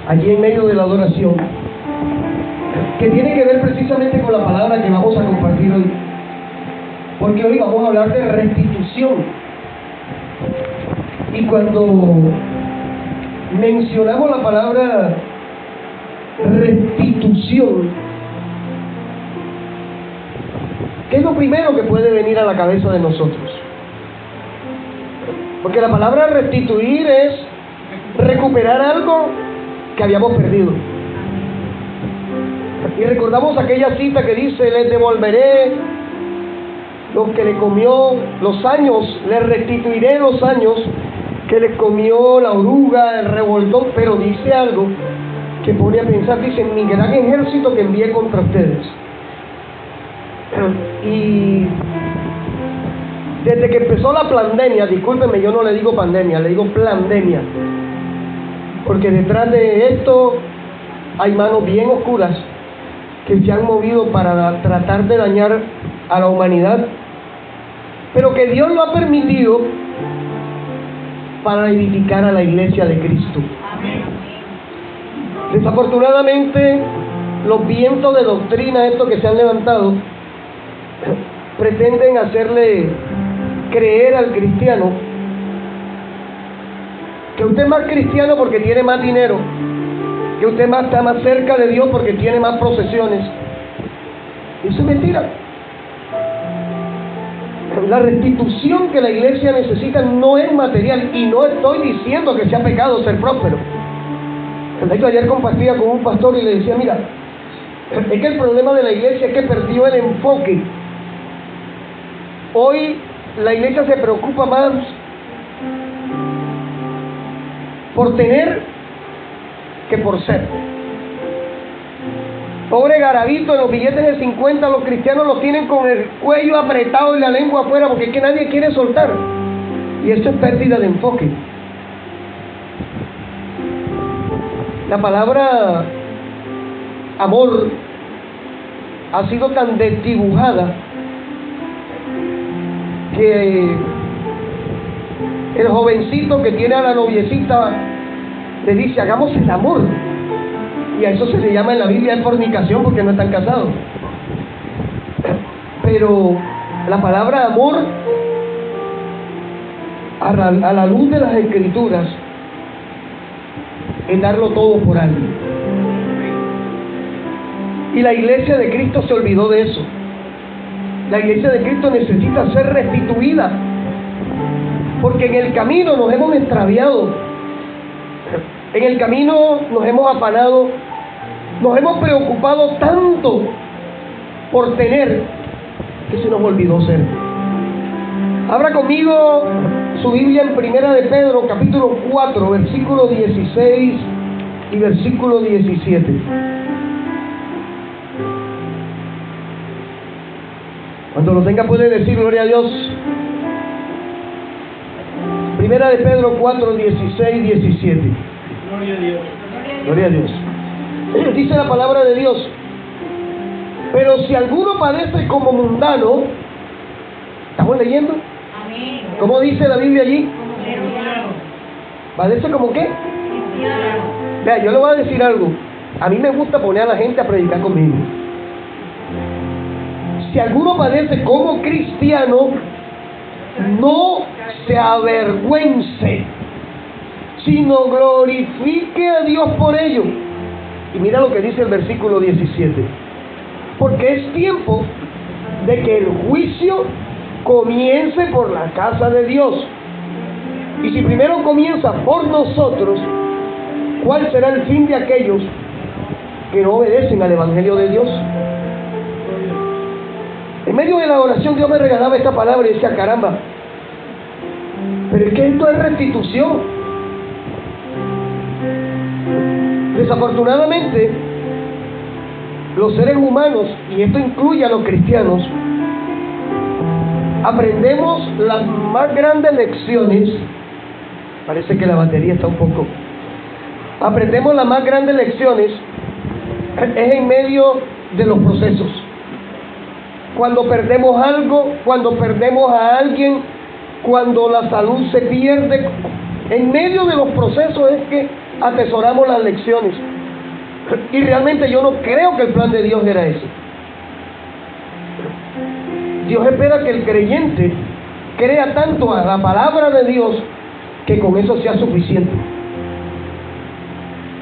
allí en medio de la adoración, que tiene que ver precisamente con la palabra que vamos a compartir hoy, porque hoy vamos a hablar de restitución. Y cuando mencionamos la palabra restitución, ¿qué es lo primero que puede venir a la cabeza de nosotros? Porque la palabra restituir es recuperar algo que habíamos perdido. Y recordamos aquella cita que dice: les devolveré lo que le comió los años, les restituiré los años que le comió la oruga, el revoltón. Pero dice algo que pone a pensar, dice: mi gran ejército que envié contra ustedes. Y desde que empezó la pandemia, discúlpenme, yo no le digo pandemia, le digo pandemia, porque detrás de esto hay manos bien oscuras que se han movido para tratar de dañar a la humanidad, pero que Dios lo ha permitido para edificar a la iglesia de Cristo. Desafortunadamente, los vientos de doctrina, estos que se han levantado, pretenden hacerle creer al cristiano que usted es más cristiano porque tiene más dinero, que usted está más cerca de Dios porque tiene más procesiones. Eso es mentira. La restitución que la iglesia necesita no es material, y no estoy diciendo que sea pecado ser próspero. De hecho, ayer compartía con un pastor y le decía: mira, es que el problema de la iglesia es que perdió el enfoque. Hoy la iglesia se preocupa más por tener que por ser. Pobre garabito, en los billetes de 50 los cristianos los tienen con el cuello apretado y la lengua afuera, porque es que nadie quiere soltar. Y eso es pérdida de enfoque. La palabra amor ha sido tan desdibujada que el jovencito que tiene a la noviecita le dice: hagamos el amor. Y a eso se le llama en la Biblia fornicación, porque no están casados. Pero la palabra amor, a la luz de las Escrituras, es darlo todo por alguien. Y la iglesia de Cristo se olvidó de eso. La iglesia de Cristo necesita ser restituida, porque en el camino nos hemos extraviado, en el camino nos hemos afanado, nos hemos preocupado tanto por tener, que se nos olvidó ser. Abra conmigo su Biblia en Primera de Pedro, capítulo 4, versículo 16 y versículo 17. Cuando lo tenga puede decir gloria a Dios. Primera de Pedro 4, 16, 17. Gloria a Dios. Gloria a Dios. Dice la palabra de Dios: pero si alguno padece como mundano, ¿estamos leyendo? Amén. ¿Cómo dice la Biblia allí? ¿Padece como qué? Vea, yo le voy a decir algo. A mí me gusta poner a la gente a predicar conmigo. Si alguno padece como cristiano, no se avergüence, sino glorifique a Dios por ello. Y mira lo que dice el versículo 17: porque es tiempo de que el juicio comience por la casa de Dios. Y si primero comienza por nosotros, ¿cuál será el fin de aquellos que no obedecen al Evangelio de Dios? En medio de la oración Dios me regalaba esta palabra y decía: caramba, pero es que esto es restitución. Desafortunadamente, los seres humanos, y esto incluye a los cristianos, aprendemos las más grandes lecciones. Parece que la batería está un poco. Aprendemos las más grandes lecciones es en medio de los procesos. Cuando perdemos algo, cuando perdemos a alguien, cuando la salud se pierde, En medio de los procesos es que atesoramos las lecciones. Y realmente yo no creo que el plan de Dios era ese. Dios espera que el creyente crea tanto a la palabra de Dios que con eso sea suficiente.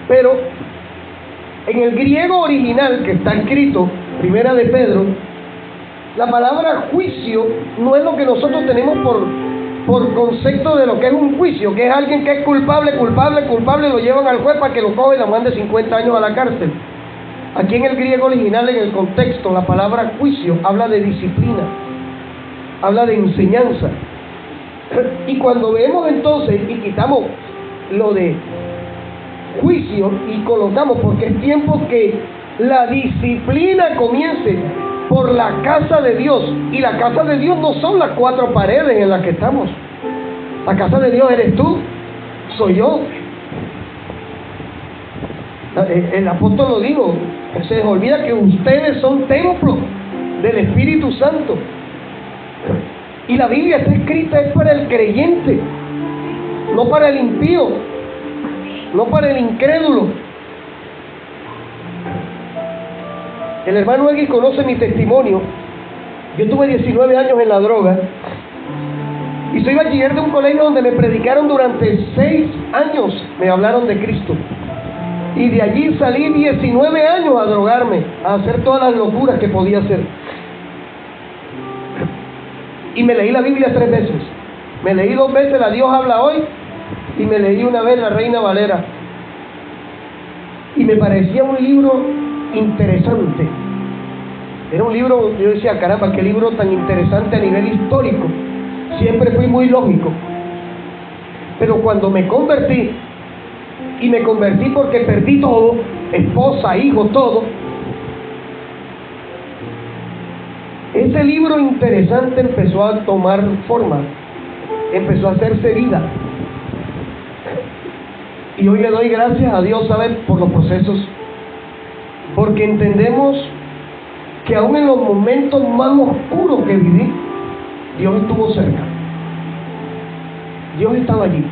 Pero en el griego original que está escrito, Primera de Pedro, la palabra juicio no es lo que nosotros tenemos por concepto de lo que es un juicio, que es alguien que es culpable, lo llevan al juez para que lo coja y lo mande 50 años a la cárcel. Aquí en el griego original, en el contexto, la palabra juicio habla de disciplina, habla de enseñanza. Y cuando vemos entonces y quitamos lo de juicio y colocamos, porque es tiempo que la disciplina comience por la casa de Dios. Y la casa de Dios no son las 4 paredes en las que estamos. La casa de Dios eres tú, soy yo. El apóstol lo dijo, se les olvida que ustedes son templo del Espíritu Santo. Y la Biblia está escrita es para el creyente, no para el impío, no para el incrédulo. El hermano Egui conoce mi testimonio. Yo tuve 19 años en la droga y soy bachiller de un colegio donde me predicaron durante 6 años, me hablaron de Cristo. Y de allí salí 19 años a drogarme, a hacer todas las locuras que podía hacer. Y me leí la Biblia 3 veces. Me leí 2 veces la Dios habla hoy y me leí una vez la Reina Valera. Y me parecía un libro interesante. Era un libro, yo decía, caramba, qué libro tan interesante a nivel histórico. Siempre fui muy lógico. Pero cuando me convertí, y me convertí porque perdí todo, esposa, hijos, todo, ese libro interesante empezó a tomar forma, empezó a hacerse vida. Y hoy le doy gracias a Dios, ¿saben?, por los procesos, porque entendemos que aún en los momentos más oscuros que viví, Dios estuvo cerca. Dios estaba allí.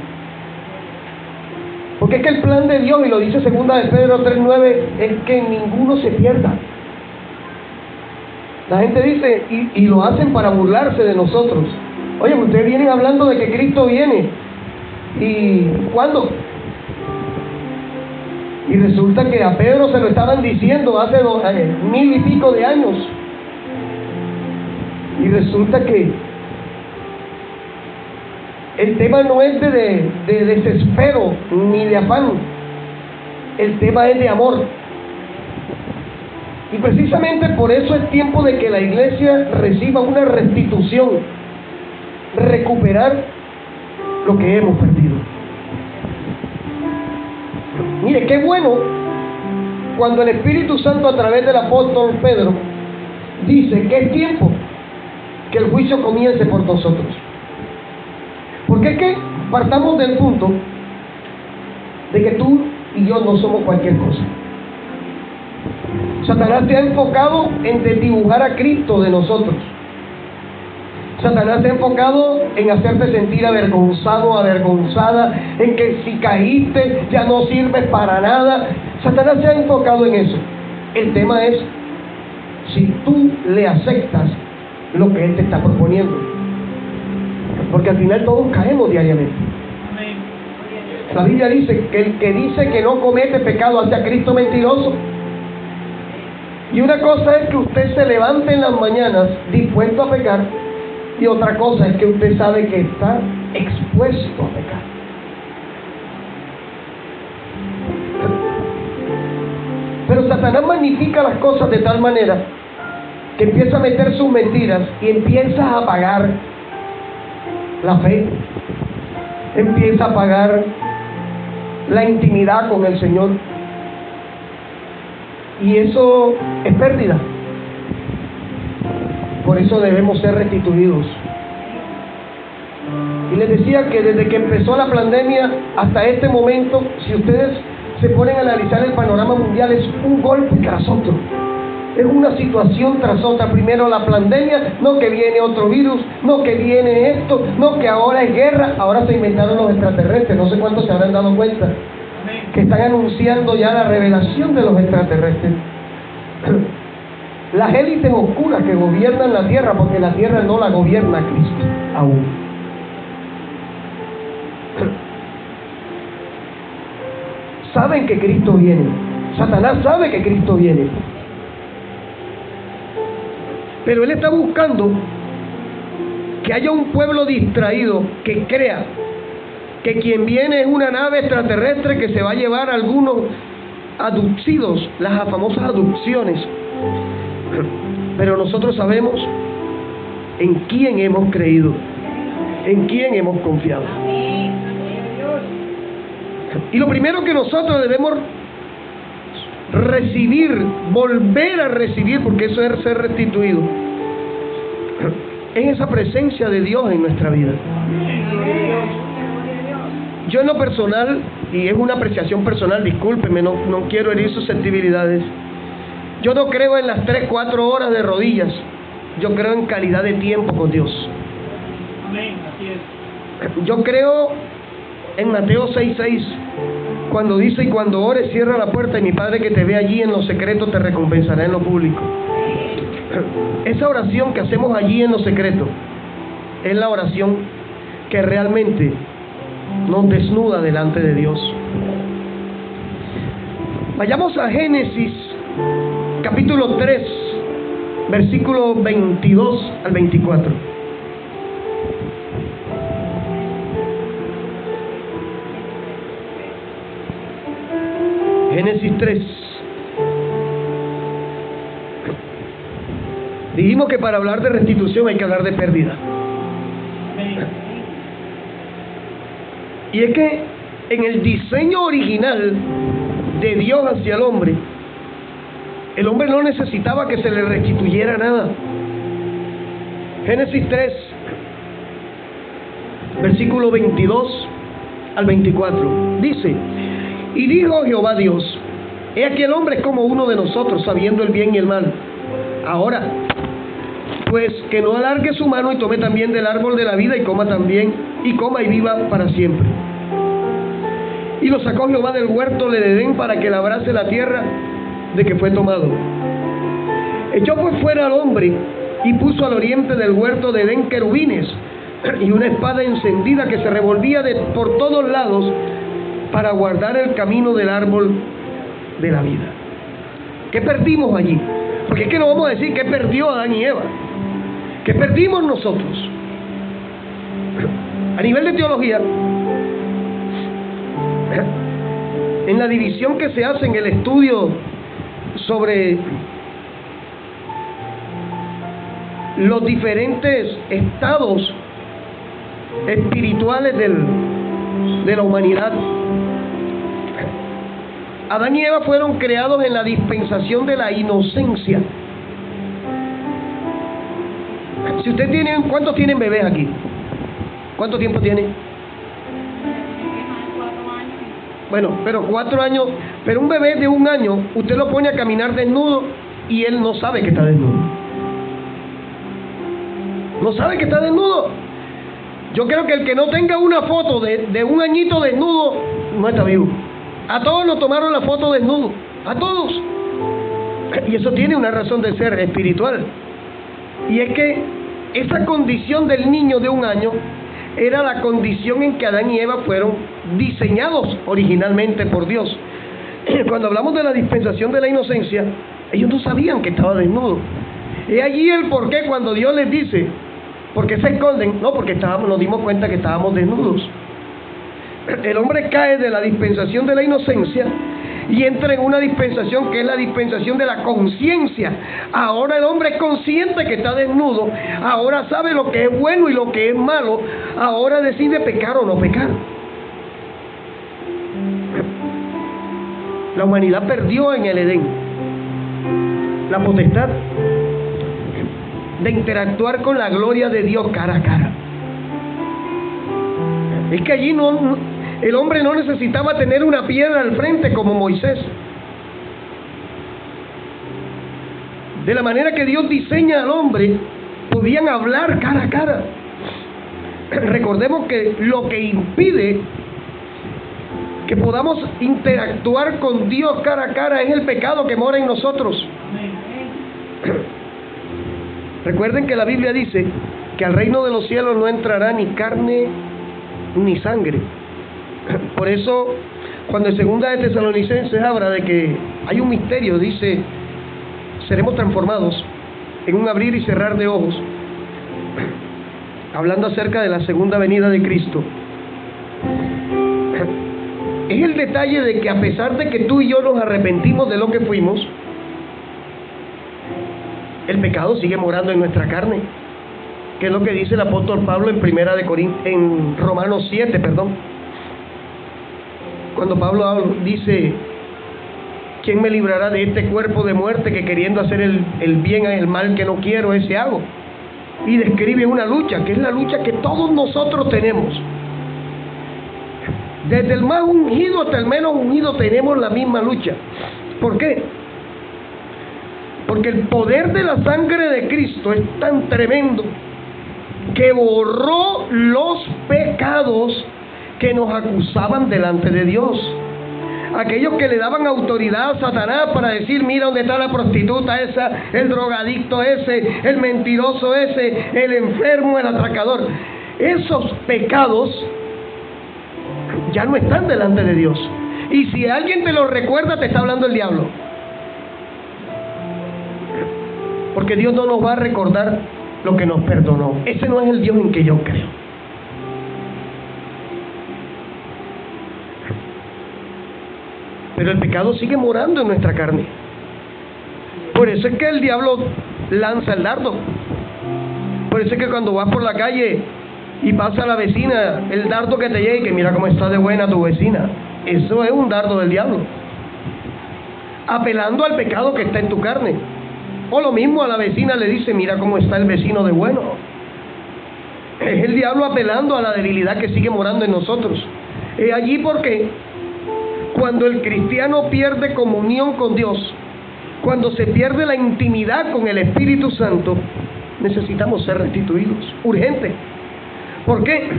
Porque es que el plan de Dios, y lo dice 2 de Pedro 3:9, es que ninguno se pierda. La gente dice, y lo hacen para burlarse de nosotros. Oye, ustedes vienen hablando de que Cristo viene. ¿Y cuándo? Y resulta que a Pedro se lo estaban diciendo hace 1000 y pico de años. Y resulta que el tema no es de desespero ni de afán. El tema es de amor. Y precisamente por eso es tiempo de que la iglesia reciba una restitución, recuperar lo que hemos perdido. Mire, qué bueno cuando el Espíritu Santo a través del apóstol Pedro dice que es tiempo que el juicio comience por nosotros. Porque es que partamos del punto de que tú y yo no somos cualquier cosa. Satanás se ha enfocado en desdibujar a Cristo de nosotros. Satanás se ha enfocado en hacerte sentir avergonzado, avergonzada, en que si caíste ya no sirves para nada. Satanás se ha enfocado en eso. El tema es si tú le aceptas lo que él te está proponiendo. Porque al final todos caemos diariamente. La Biblia dice que el que dice que no comete pecado hace a Cristo mentiroso. Y una cosa es que usted se levante en las mañanas dispuesto a pecar, y otra cosa es que usted sabe que está expuesto a pecar. Pero Satanás magnifica las cosas de tal manera que empieza a meter sus mentiras y empieza a apagar la fe, empieza a apagar la intimidad con el Señor. Y eso es pérdida. Por eso debemos ser restituidos. Y les decía que desde que empezó la pandemia hasta este momento, si ustedes se ponen a analizar el panorama mundial, es un golpe tras otro. Es una situación tras otra. Primero la pandemia, no que viene otro virus, no que viene esto, no que ahora es guerra. Ahora se inventaron los extraterrestres. No sé cuántos se habrán dado cuenta que están anunciando ya la revelación de los extraterrestres. Las élites oscuras que gobiernan la tierra, porque la tierra no la gobierna Cristo aún. Saben que Cristo viene. Satanás sabe que Cristo viene. Pero él está buscando que haya un pueblo distraído que crea que quien viene es una nave extraterrestre que se va a llevar a algunos abducidos, las famosas abducciones. Pero nosotros sabemos en quién hemos creído, en quién hemos confiado. Y lo primero que nosotros debemos recibir, volver a recibir, porque eso es ser restituido, es esa presencia de Dios en nuestra vida. Yo en lo personal, y es una apreciación personal, discúlpeme, no quiero herir susceptibilidades, yo no creo en las 3-4 horas de rodillas, yo creo en calidad de tiempo con Dios. Amén, así es. Yo creo en Mateo 6:6, cuando dice: y cuando ores, cierra la puerta, y mi Padre que te ve allí en lo secreto te recompensará en lo público. Esa oración que hacemos allí en lo secreto es la oración que realmente nos desnuda delante de Dios. Vayamos a Génesis capítulo 3, versículo 22 al 24. Génesis 3. Dijimos que para hablar de restitución hay que hablar de pérdida. Y es que en el diseño original de Dios hacia el hombre no necesitaba que se le restituyera nada. Génesis 3, versículo 22 al 24, dice: y dijo Jehová Dios: he aquí el hombre es como uno de nosotros, sabiendo el bien y el mal. Ahora, pues que no alargue su mano y tome también del árbol de la vida y coma también, y coma y viva para siempre. Y lo sacó Jehová del huerto de Edén para que labrase la tierra de que fue tomado. Echó pues fuera al hombre y puso al oriente del huerto de Edén querubines y una espada encendida que se revolvía por todos lados para guardar el camino del árbol de la vida. ¿Qué perdimos allí? Porque es que no vamos a decir qué perdió Adán y Eva. ¿Qué perdimos nosotros? A nivel de teología, en la división que se hace en el estudio sobre los diferentes estados espirituales de la humanidad, Adán y Eva fueron creados en la dispensación de la inocencia. Si usted tiene, ¿cuántos tienen bebés aquí? ¿Cuánto tiempo tienen? Bueno, pero 4 años, pero un bebé de 1 año, usted lo pone a caminar desnudo y él no sabe que está desnudo. No sabe que está desnudo. Yo creo que el que no tenga una foto de 1 añito desnudo no está vivo. A todos nos tomaron la foto desnudo, a todos. Y eso tiene una razón de ser espiritual. Y es que esa condición del niño de 1 año era la condición en que Adán y Eva fueron diseñados originalmente por Dios. Cuando hablamos de la dispensación de la inocencia, ellos no sabían que estaba desnudo. Y allí el porqué cuando Dios les dice: ¿por qué se esconden? No, porque nos dimos cuenta que estábamos desnudos. El hombre cae de la dispensación de la inocencia y entra en una dispensación que es la dispensación de la conciencia. Ahora el hombre es consciente que está desnudo, ahora sabe lo que es bueno y lo que es malo, ahora decide pecar o no pecar. La humanidad perdió en el Edén la potestad de interactuar con la gloria de Dios cara a cara. Es que allí el hombre no necesitaba tener una piedra al frente como Moisés. de la manera que Dios diseña al hombre, podían hablar cara a cara. Recordemos que lo que impide que podamos interactuar con Dios cara a cara es el pecado que mora en nosotros. Recuerden que la Biblia dice que al reino de los cielos no entrará ni carne ni sangre. Por eso, cuando en segunda de Tesalonicenses habla de que hay un misterio, dice, seremos transformados en un abrir y cerrar de ojos, hablando acerca de la segunda venida de Cristo. Es el detalle de que a pesar de que tú y yo nos arrepentimos de lo que fuimos, el pecado sigue morando en nuestra carne, que es lo que dice el apóstol Pablo en Romanos 7, cuando Pablo dice, ¿quién me librará de este cuerpo de muerte que queriendo hacer el bien el mal que no quiero, ese hago? Y describe una lucha, que es la lucha que todos nosotros tenemos. Desde el más ungido hasta el menos ungido tenemos la misma lucha. ¿Por qué? Porque el poder de la sangre de Cristo es tan tremendo que borró los pecados que nos acusaban delante de Dios. Aquellos que le daban autoridad a Satanás para decir, mira dónde está la prostituta esa, el drogadicto ese, el mentiroso ese, el enfermo, el atracador. Esos pecados ya no están delante de Dios. Y si alguien te lo recuerda, te está hablando el diablo. Porque Dios no nos va a recordar lo que nos perdonó. Ese no es el Dios en que yo creo. Pero el pecado sigue morando en nuestra carne. Por eso es que el diablo lanza el dardo. Por eso es que cuando vas por la calle y pasa a la vecina, el dardo que te llega y que mira cómo está de buena tu vecina, eso es un dardo del diablo, apelando al pecado que está en tu carne. O lo mismo a la vecina le dice, mira cómo está el vecino de bueno. Es el diablo apelando a la debilidad que sigue morando en nosotros. Es allí porque cuando el cristiano pierde comunión con Dios, cuando se pierde la intimidad con el Espíritu Santo, necesitamos ser restituidos, urgente. ¿Por qué?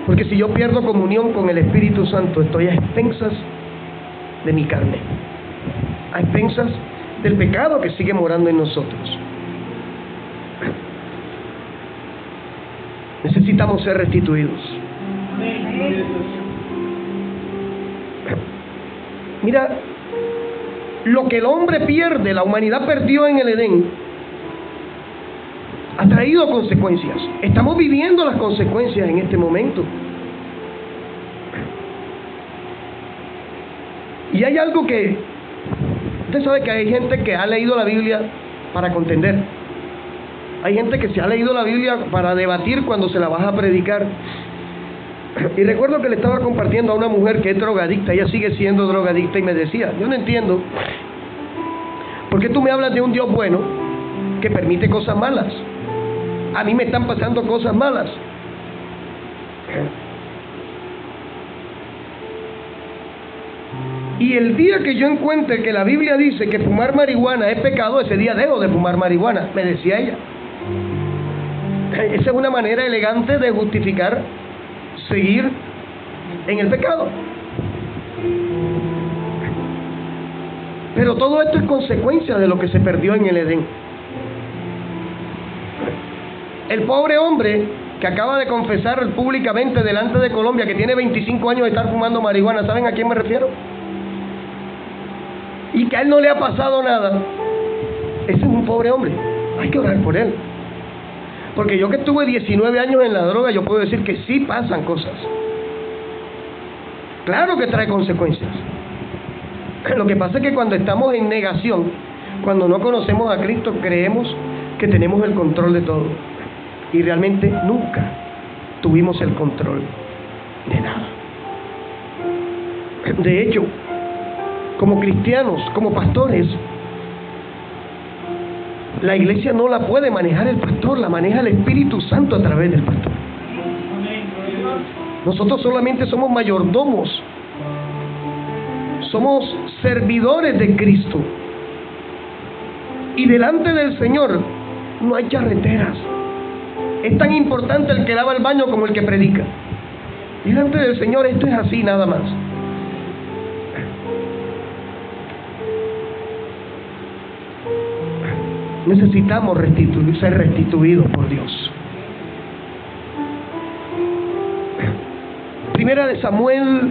Porque si yo pierdo comunión con el Espíritu Santo, estoy a expensas de mi carne, a expensas del pecado que sigue morando en nosotros. Necesitamos ser restituidos. Mira, lo que el hombre pierde, la humanidad perdió en el Edén, ha traído consecuencias. Estamos viviendo las consecuencias en este momento. Y hay algo que usted sabe, que hay gente que ha leído la Biblia para contender. Hay gente que se ha leído la Biblia para debatir cuando se la vas a predicar. Y recuerdo que le estaba compartiendo a una mujer que es drogadicta, ella sigue siendo drogadicta, y me decía, yo no entiendo ¿por qué tú me hablas de un Dios bueno que permite cosas malas? A mí me están pasando cosas malas. Y el día que yo encuentre que la Biblia dice que fumar marihuana es pecado, ese día dejo de fumar marihuana, me decía ella. Esa es una manera elegante de justificar seguir en el pecado. Pero todo esto es consecuencia de lo que se perdió en el Edén. El pobre hombre que acaba de confesar públicamente delante de Colombia que tiene 25 años de estar fumando marihuana, ¿saben a quién me refiero? Y que a él no le ha pasado nada. Ese es un pobre hombre. Hay que orar por él. Porque yo que estuve 19 años en la droga, yo puedo decir que sí pasan cosas. Claro que trae consecuencias. Lo que pasa es que cuando estamos en negación, cuando no conocemos a Cristo, creemos que tenemos el control de todo. Y realmente nunca tuvimos el control de nada. De hecho, como cristianos, como pastores, la iglesia no la puede manejar el pastor, la maneja el Espíritu Santo a través del pastor. Nosotros solamente somos mayordomos, somos servidores de Cristo. Y delante del Señor no hay charreteras. Es tan importante el que lava el baño como el que predica. Delante del Señor esto es así nada más. Necesitamos ser restituidos por Dios. Primera de Samuel,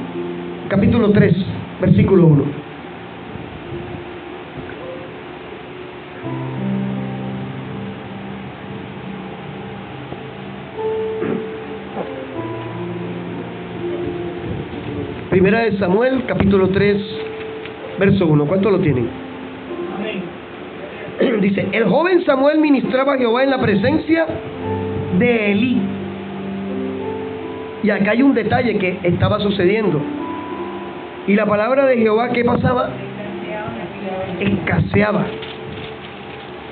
capítulo 3, versículo 1. Primera de Samuel, capítulo 3, verso 1. ¿Cuántos lo tienen? Amén. Dice, el joven Samuel ministraba a Jehová en la presencia de Elí. Y acá hay un detalle que estaba sucediendo. Y la palabra de Jehová, ¿qué pasaba? Escaseaba.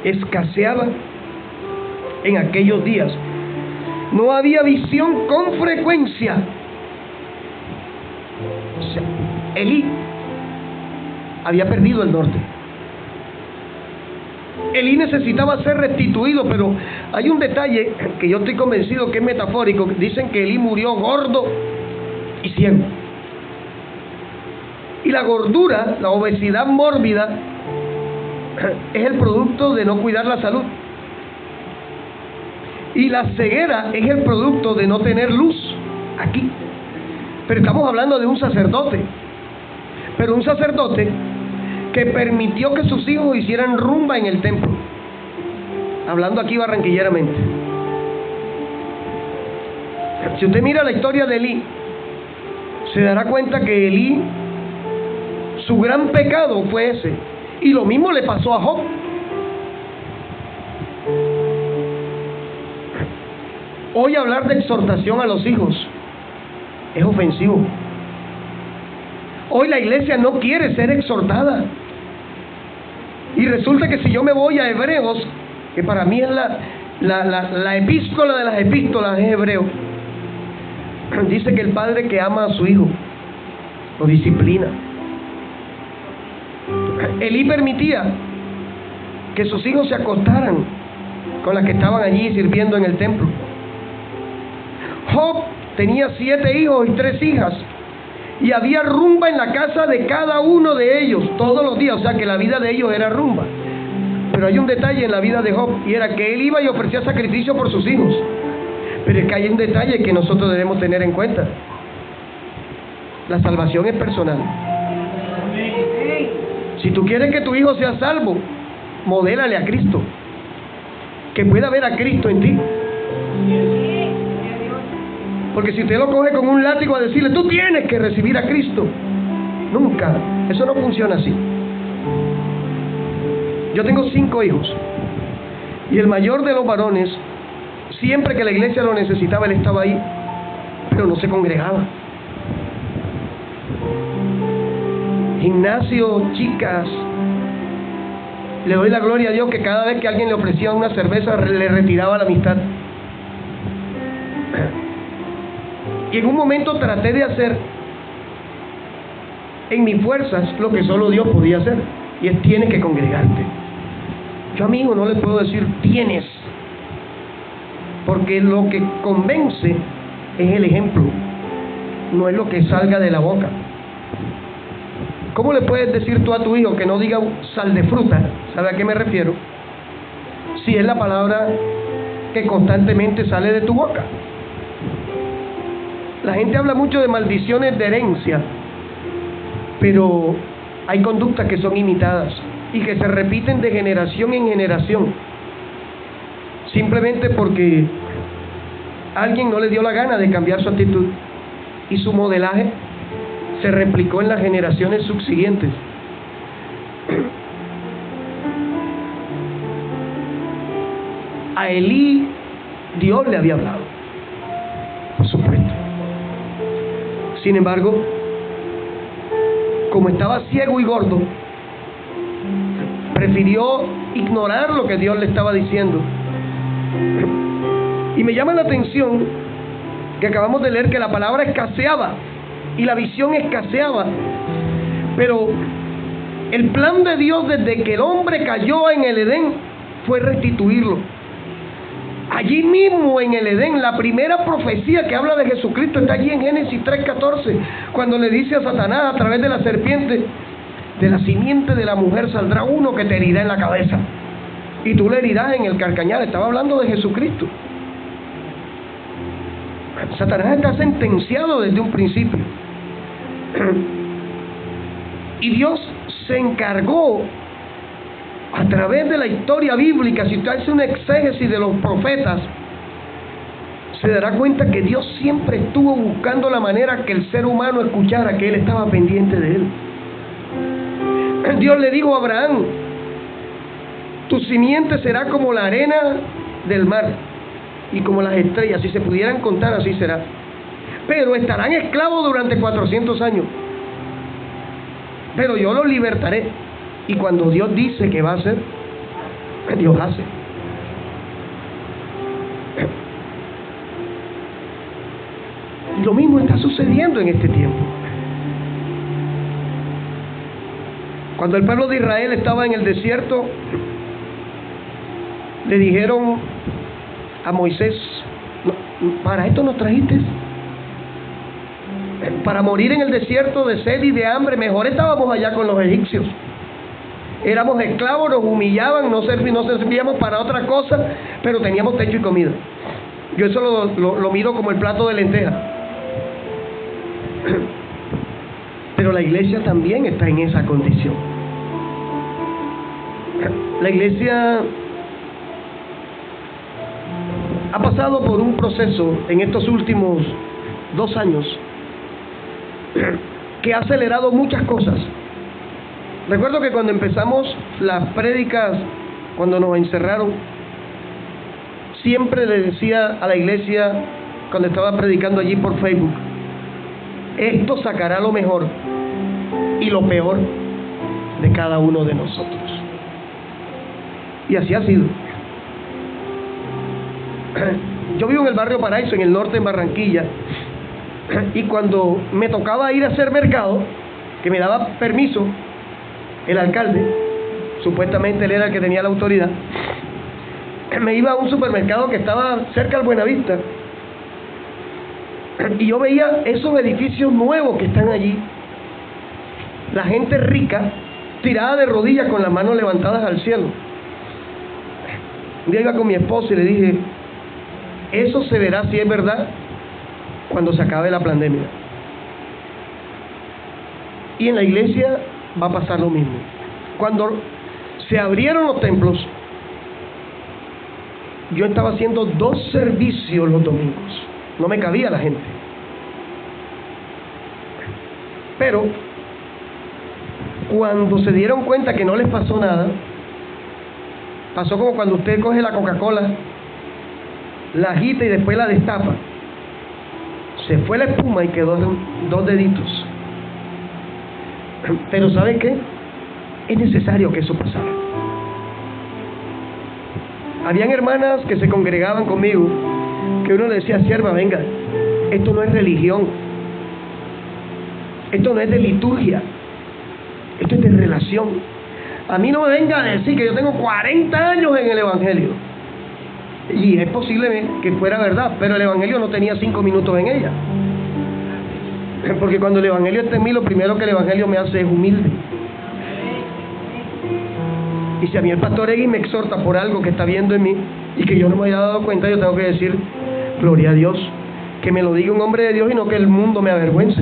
Escaseaba en aquellos días. No había visión con frecuencia. O sea, Elí había perdido el norte. Elí necesitaba ser restituido, pero hay un detalle que yo estoy convencido que es metafórico. Dicen que Elí murió gordo y ciego. Y la gordura, la obesidad mórbida, es el producto de no cuidar la salud. Y la ceguera es el producto de no tener luz aquí. Pero estamos hablando de un sacerdote. Pero un sacerdote que permitió que sus hijos hicieran rumba en el templo. Hablando aquí barranquilleramente. Si usted mira la historia de Elí, se dará cuenta que Elí, su gran pecado fue ese. Y lo mismo le pasó a Job. Hoy hablar de exhortación a los hijos es ofensivo. Hoy la iglesia no quiere ser exhortada. Y resulta que si yo me voy a Hebreos, que para mí es la epístola de las epístolas, es Hebreo, dice que el padre que ama a su hijo lo disciplina. Elí permitía que sus hijos se acostaran con las que estaban allí sirviendo en el templo. Job tenía 7 hijos y 3 hijas, y había rumba en la casa de cada uno de ellos todos los días. O sea que la vida de ellos era rumba. Pero hay un detalle en la vida de Job, y era que él iba y ofrecía sacrificio por sus hijos. Pero es que hay un detalle que nosotros debemos tener en cuenta. La salvación es personal. Si tú quieres que tu hijo sea salvo, modélale a Cristo, que pueda ver a Cristo en ti. Porque si usted lo coge con un látigo a decirle, tú tienes que recibir a Cristo, nunca, eso no funciona así. Yo tengo 5 hijos, y el mayor de los varones, siempre que la iglesia lo necesitaba, él estaba ahí, pero no se congregaba. Gimnasio, chicas, le doy la gloria a Dios que cada vez que alguien le ofrecía una cerveza, le retiraba la amistad. Y en un momento traté de hacer en mis fuerzas lo que solo Dios podía hacer, y es: tienes que congregarte. Yo a mi hijo no le puedo decir tienes, porque lo que convence es el ejemplo, no es lo que salga de la boca. ¿Cómo le puedes decir tú a tu hijo que no diga sal de fruta? ¿Sabe a qué me refiero? Si es la palabra que constantemente sale de tu boca. La gente habla mucho de maldiciones de herencia, pero hay conductas que son imitadas y que se repiten de generación en generación, simplemente porque alguien no le dio la gana de cambiar su actitud, y su modelaje se replicó en las generaciones subsiguientes. A Elí Dios le había hablado, por supuesto. Sin embargo, como estaba ciego y gordo, prefirió ignorar lo que Dios le estaba diciendo. Y me llama la atención que acabamos de leer que la palabra escaseaba y la visión escaseaba, pero El plan de Dios desde que el hombre cayó en el Edén fue restituirlo. Allí mismo en el Edén, la primera profecía que habla de Jesucristo está allí en Génesis 3:14, cuando le dice a Satanás a través de la serpiente: de la simiente de la mujer saldrá uno que te herirá en la cabeza y tú le herirás en el carcañal. Estaba hablando de Jesucristo. Satanás está sentenciado desde un principio. Y Dios se encargó a través de la historia bíblica. Si usted hace una exégesis de los profetas, se dará cuenta que Dios siempre estuvo buscando la manera que el ser humano escuchara que Él estaba pendiente de él. Dios le dijo a Abraham: tu simiente será como la arena del mar y como las estrellas, si se pudieran contar, así será. Pero estarán esclavos durante 400 años. Pero yo los libertaré. Y cuando Dios dice que va a hacer, Dios hace. Y lo mismo está sucediendo en este tiempo. Cuando el pueblo de Israel estaba en el desierto, le dijeron a Moisés: ¿para esto nos trajiste? Para morir en el desierto de sed y de hambre. Mejor estábamos allá con los egipcios. Éramos esclavos, nos humillaban, no servíamos para otra cosa, pero teníamos techo y comida. Yo eso lo miro como el plato de lentejas. Pero la iglesia también está en esa condición. La iglesia ha pasado por un proceso en estos últimos 2 años que ha acelerado muchas cosas. Recuerdo que cuando empezamos las prédicas, cuando nos encerraron, siempre le decía a la iglesia, cuando estaba predicando allí por Facebook: esto sacará lo mejor y lo peor de cada uno de nosotros. Y así ha sido. Yo vivo en el barrio Paraíso, en el norte, en Barranquilla, y cuando me tocaba ir a hacer mercado, que me daba permiso el alcalde, supuestamente él era el que tenía la autoridad, me iba a un supermercado que estaba cerca del Buenavista, y yo veía esos edificios nuevos que están allí, la gente rica tirada de rodillas con las manos levantadas al cielo. Un día iba con mi esposa y le dije: eso se verá, si es verdad, cuando se acabe la pandemia. Y en la iglesia va a pasar lo mismo. Cuando se abrieron los templos, yo estaba haciendo 2 servicios los domingos. No me cabía la gente. Pero cuando se dieron cuenta que no les pasó nada, pasó como cuando usted coge la Coca-Cola, la agita y después la destapa. Se fue la espuma y quedó 2 deditos. Pero ¿saben qué? Es necesario que eso pasara. Habían hermanas que se congregaban conmigo, que uno le decía: sierva, venga, esto no es religión, esto no es de liturgia, esto es de relación. A mí no me venga a decir que yo tengo 40 años en el evangelio. Y es posible que fuera verdad, pero el evangelio no tenía 5 minutos en ella. Porque cuando el evangelio está en mí, lo primero que el evangelio me hace es humilde. Y si a mí el pastor Egui me exhorta por algo que está viendo en mí y que yo no me haya dado cuenta, yo tengo que decir: gloria a Dios, que me lo diga un hombre de Dios y no que el mundo me avergüence.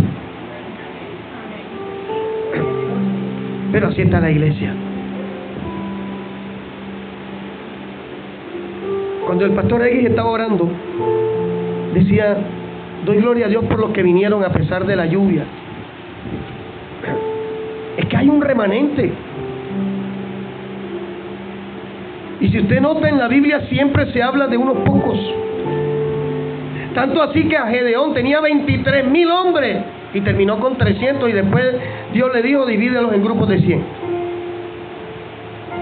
Pero así está la iglesia. Cuando el pastor Egui estaba orando, decía: doy gloria a Dios por los que vinieron a pesar de la lluvia. Es que hay un remanente. Y si usted nota, en la Biblia siempre se habla de unos pocos. Tanto así que a Gedeón tenía 23,000 hombres y terminó con 300, y después Dios le dijo: divídelos en grupos de 100.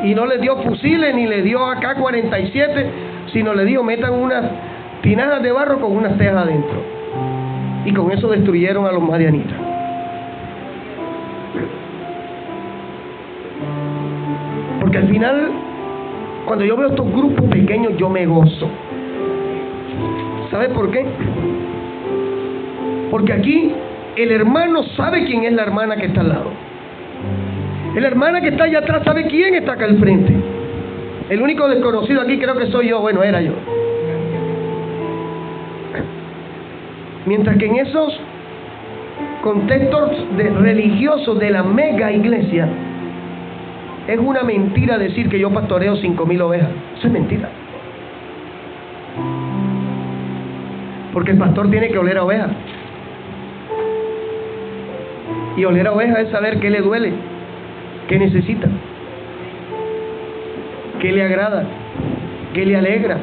Y no le dio fusiles ni le dio AK-47, sino le dijo: metan unas tinajas de barro con unas tejas adentro. Y con eso destruyeron a los madianitas. Porque al final, cuando yo veo estos grupos pequeños, yo me gozo. ¿Sabe por qué? Porque aquí el hermano sabe quién es la hermana que está al lado. La hermana que está allá atrás sabe quién está acá al frente. El único desconocido aquí creo que soy yo. Bueno, era yo. Mientras que en esos contextos religiosos de la mega iglesia, es una mentira decir que yo pastoreo 5,000 ovejas. Eso es mentira. Porque el pastor tiene que oler a ovejas. Y oler a ovejas es saber qué le duele, qué necesita, qué le agrada, qué le alegra,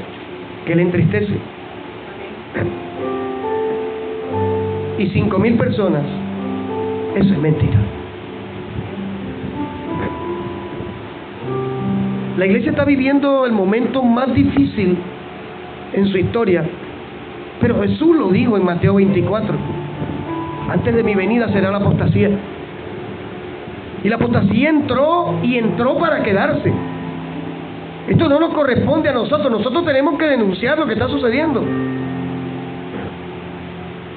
qué le entristece. Y 5,000 personas, eso es mentira. La iglesia está viviendo el momento más difícil en su historia, pero Jesús lo dijo en Mateo 24: antes de mi venida será la apostasía. Y la apostasía entró para quedarse. Esto no nos corresponde a nosotros. Nosotros tenemos que denunciar lo que está sucediendo.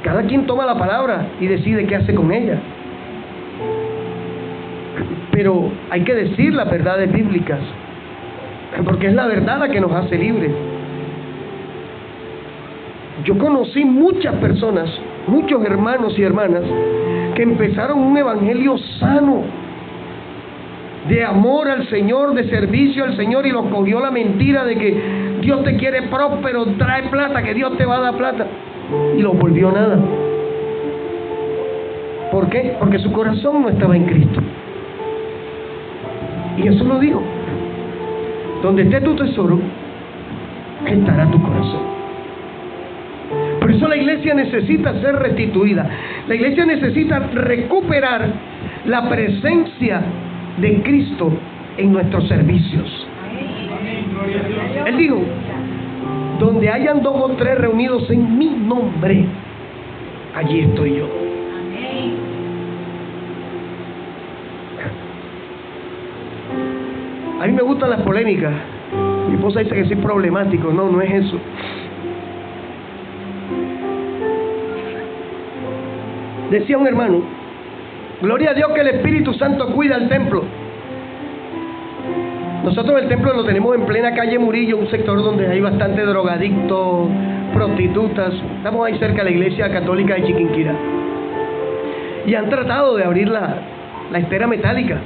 Cada quien toma la palabra y decide qué hace con ella. Pero hay que decir las verdades bíblicas, porque es la verdad la que nos hace libres. Yo conocí muchas personas, muchos hermanos y hermanas, que empezaron un evangelio sano, de amor al Señor, de servicio al Señor, y los cogió la mentira de que Dios te quiere próspero, trae plata, que Dios te va a dar plata, y los volvió nada. ¿Por qué? Porque su corazón no estaba en Cristo. Y Jesús lo dijo: donde esté tu tesoro, estará tu corazón. Por eso la iglesia necesita ser restituida. La iglesia necesita recuperar la presencia de Cristo en nuestros servicios. Él dijo: donde hayan 2 o 3 reunidos en mi nombre, allí estoy yo. A mí me gustan las polémicas. Mi esposa dice que soy problemático. No, no es eso. Decía un hermano: gloria a Dios que el Espíritu Santo cuida el templo. Nosotros el templo lo tenemos en plena calle Murillo, un sector donde hay bastante drogadictos, prostitutas. Estamos ahí cerca de la iglesia católica de Chiquinquirá. Y han tratado de abrir la estera metálica.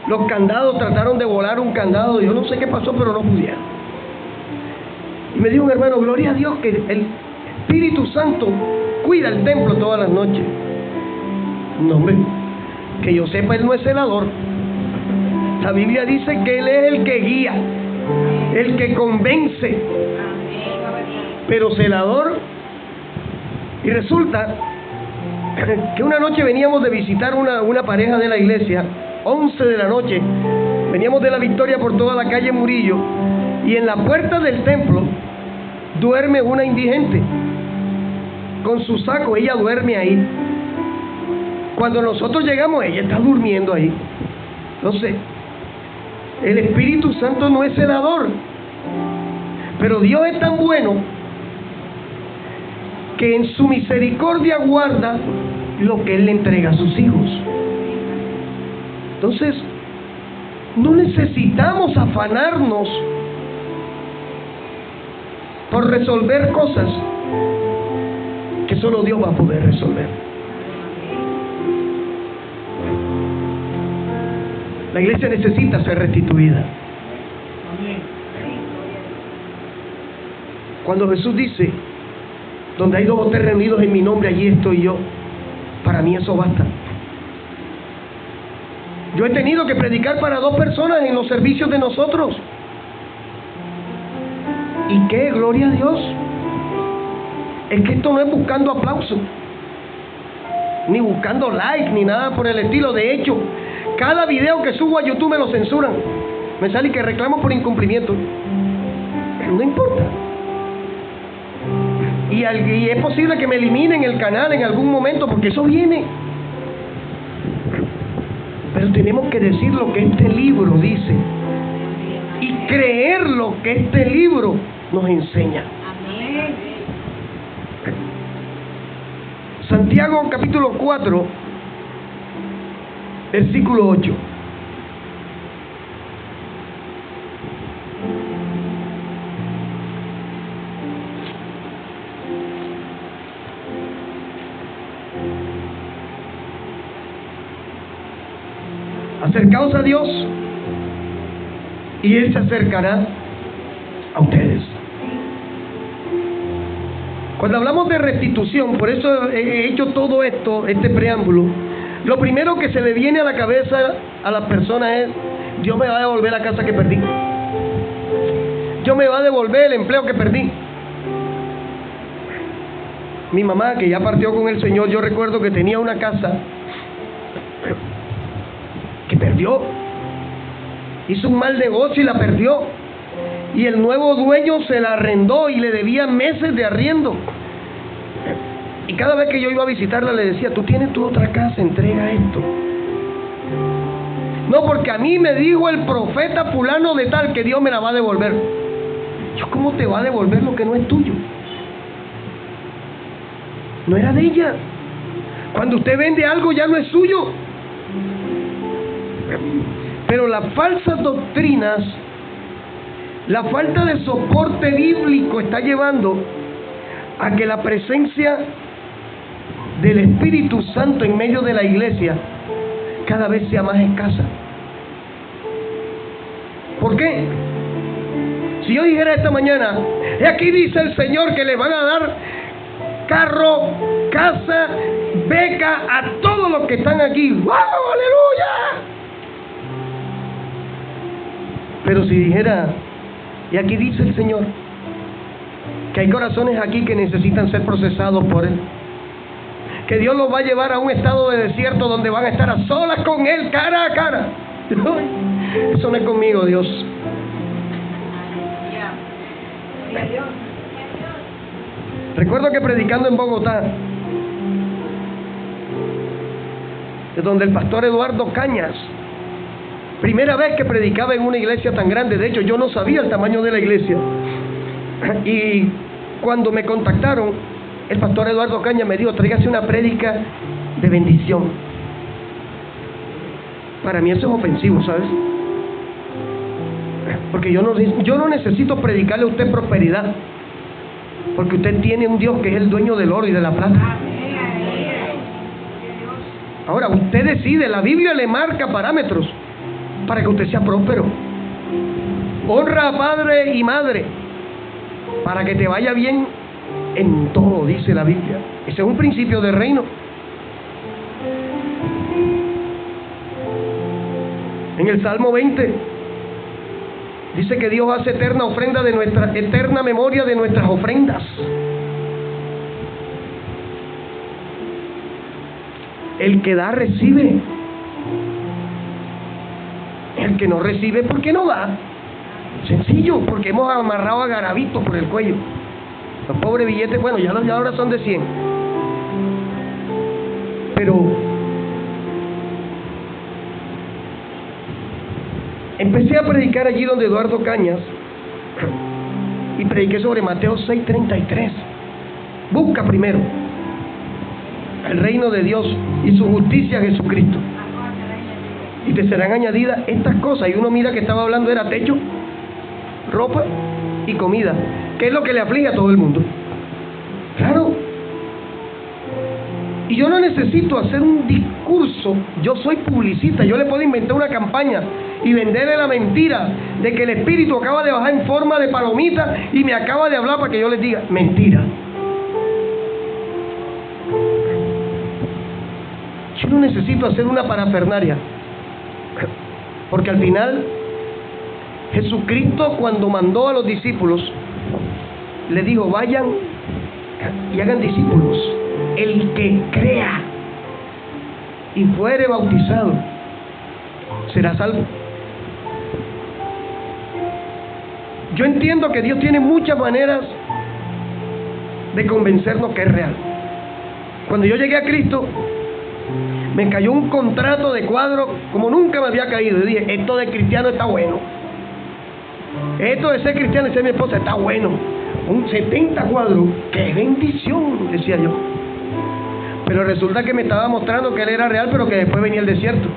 Los candados, trataron de volar un candado. Yo no sé qué pasó, pero no pudieron. Y me dijo un hermano: gloria a Dios que el Espíritu Santo cuida el templo todas las noches. No, hombre, que yo sepa, Él no es celador. La Biblia dice que Él es el que guía, el que convence. Pero celador. Y resulta que una noche veníamos de visitar una pareja de la iglesia, 11 de la noche, veníamos de la Victoria por toda la calle Murillo, y en la puerta del templo duerme una indigente con su saco. Ella duerme ahí. Cuando nosotros llegamos, ella está durmiendo ahí. Entonces, el Espíritu Santo no es celador, pero Dios es tan bueno que en su misericordia guarda lo que Él le entrega a sus hijos. Entonces, no necesitamos afanarnos por resolver cosas que solo Dios va a poder resolver. La iglesia necesita ser restituida. Cuando Jesús dice: donde hay 2 o 3 reunidos en mi nombre, allí estoy yo, para mí eso basta. Yo he tenido que predicar para 2 personas en los servicios de nosotros. ¿Y qué? Gloria a Dios. Es que esto no es buscando aplauso, ni buscando like, ni nada por el estilo. De hecho, cada video que subo a YouTube me lo censuran. Me sale que reclamo por incumplimiento. No importa. Y es posible que me eliminen el canal en algún momento, porque eso viene. Pero tenemos que decir lo que este libro dice y creer lo que este libro nos enseña. Santiago capítulo 4, versículo 8. Acercaos a Dios y Él se acercará a ustedes. Cuando hablamos de restitución, por eso he hecho todo esto, este preámbulo, lo primero que se le viene a la cabeza a las personas es: Dios me va a devolver la casa que perdí, Dios me va a devolver el empleo que perdí. Mi mamá, que ya partió con el Señor, yo recuerdo que tenía una casa que perdió, hizo un mal negocio y la perdió, y el nuevo dueño se la arrendó y le debía meses de arriendo. Y cada vez que yo iba a visitarla le decía: tú tienes tu otra casa, entrega esto. No, porque a mí me dijo el profeta fulano de tal que Dios me la va a devolver. Yo, ¿cómo te va a devolver lo que no es tuyo? No era de ella. Cuando usted vende algo ya no es suyo. Pero las falsas doctrinas, la falta de soporte bíblico está llevando a que la presencia del Espíritu Santo en medio de la iglesia cada vez sea más escasa. ¿Por qué? Si yo dijera esta mañana: aquí dice el Señor que le van a dar carro, casa, beca a todos los que están aquí. ¡Wow! ¡Aleluya! Pero si dijera: y aquí dice el Señor que hay corazones aquí que necesitan ser procesados por Él, que Dios los va a llevar a un estado de desierto donde van a estar a solas con Él, cara a cara. Eso no es conmigo, Dios. Recuerdo que predicando en Bogotá, de donde el pastor Eduardo Cañas, primera vez que predicaba en una iglesia tan grande, de hecho yo no sabía el tamaño de la iglesia, y cuando me contactaron, el pastor Eduardo Cañas me dijo: tráigase una prédica de bendición. Para mí eso es ofensivo, ¿sabes? Porque yo no necesito predicarle a usted prosperidad, porque usted tiene un Dios que es el dueño del oro y de la plata. Ahora usted decide, la Biblia le marca parámetros para que usted sea próspero. Honra a padre y madre para que te vaya bien en todo, dice la Biblia. Ese es un principio del reino. En el Salmo 20 dice que Dios hace eterna ofrenda de nuestra eterna memoria de nuestras ofrendas. El que da recibe. El que no recibe, ¿por qué no da? Sencillo, porque hemos amarrado a garabitos por el cuello. Los pobres billetes, bueno, ya ahora son de 100. Pero empecé a predicar allí donde Eduardo Cañas y prediqué sobre Mateo 6:33. Busca primero el reino de Dios y su justicia, Jesucristo, y te serán añadidas estas cosas. Y uno mira que estaba hablando era techo, ropa y comida, que es lo que le aflige a todo el mundo. Claro. Y yo no necesito hacer un discurso. Yo soy publicista. Yo le puedo inventar una campaña y venderle la mentira de que el Espíritu acaba de bajar en forma de palomita y me acaba de hablar para que yo les diga mentira. Yo no necesito hacer una parafernalia, porque al final Jesucristo, cuando mandó a los discípulos, le dijo: vayan y hagan discípulos. El que crea y fuere bautizado será salvo. Yo entiendo que Dios tiene muchas maneras de convencernos que es real. Cuando yo llegué a Cristo, Me cayó un contrato de cuadro como nunca me había caído. Yo dije, esto de cristiano está bueno. Esto de ser cristiano y ser mi esposa está bueno. Un 70 cuadros. ¡Qué bendición! Decía yo. Pero resulta que me estaba mostrando que él era real, pero que después venía el desierto.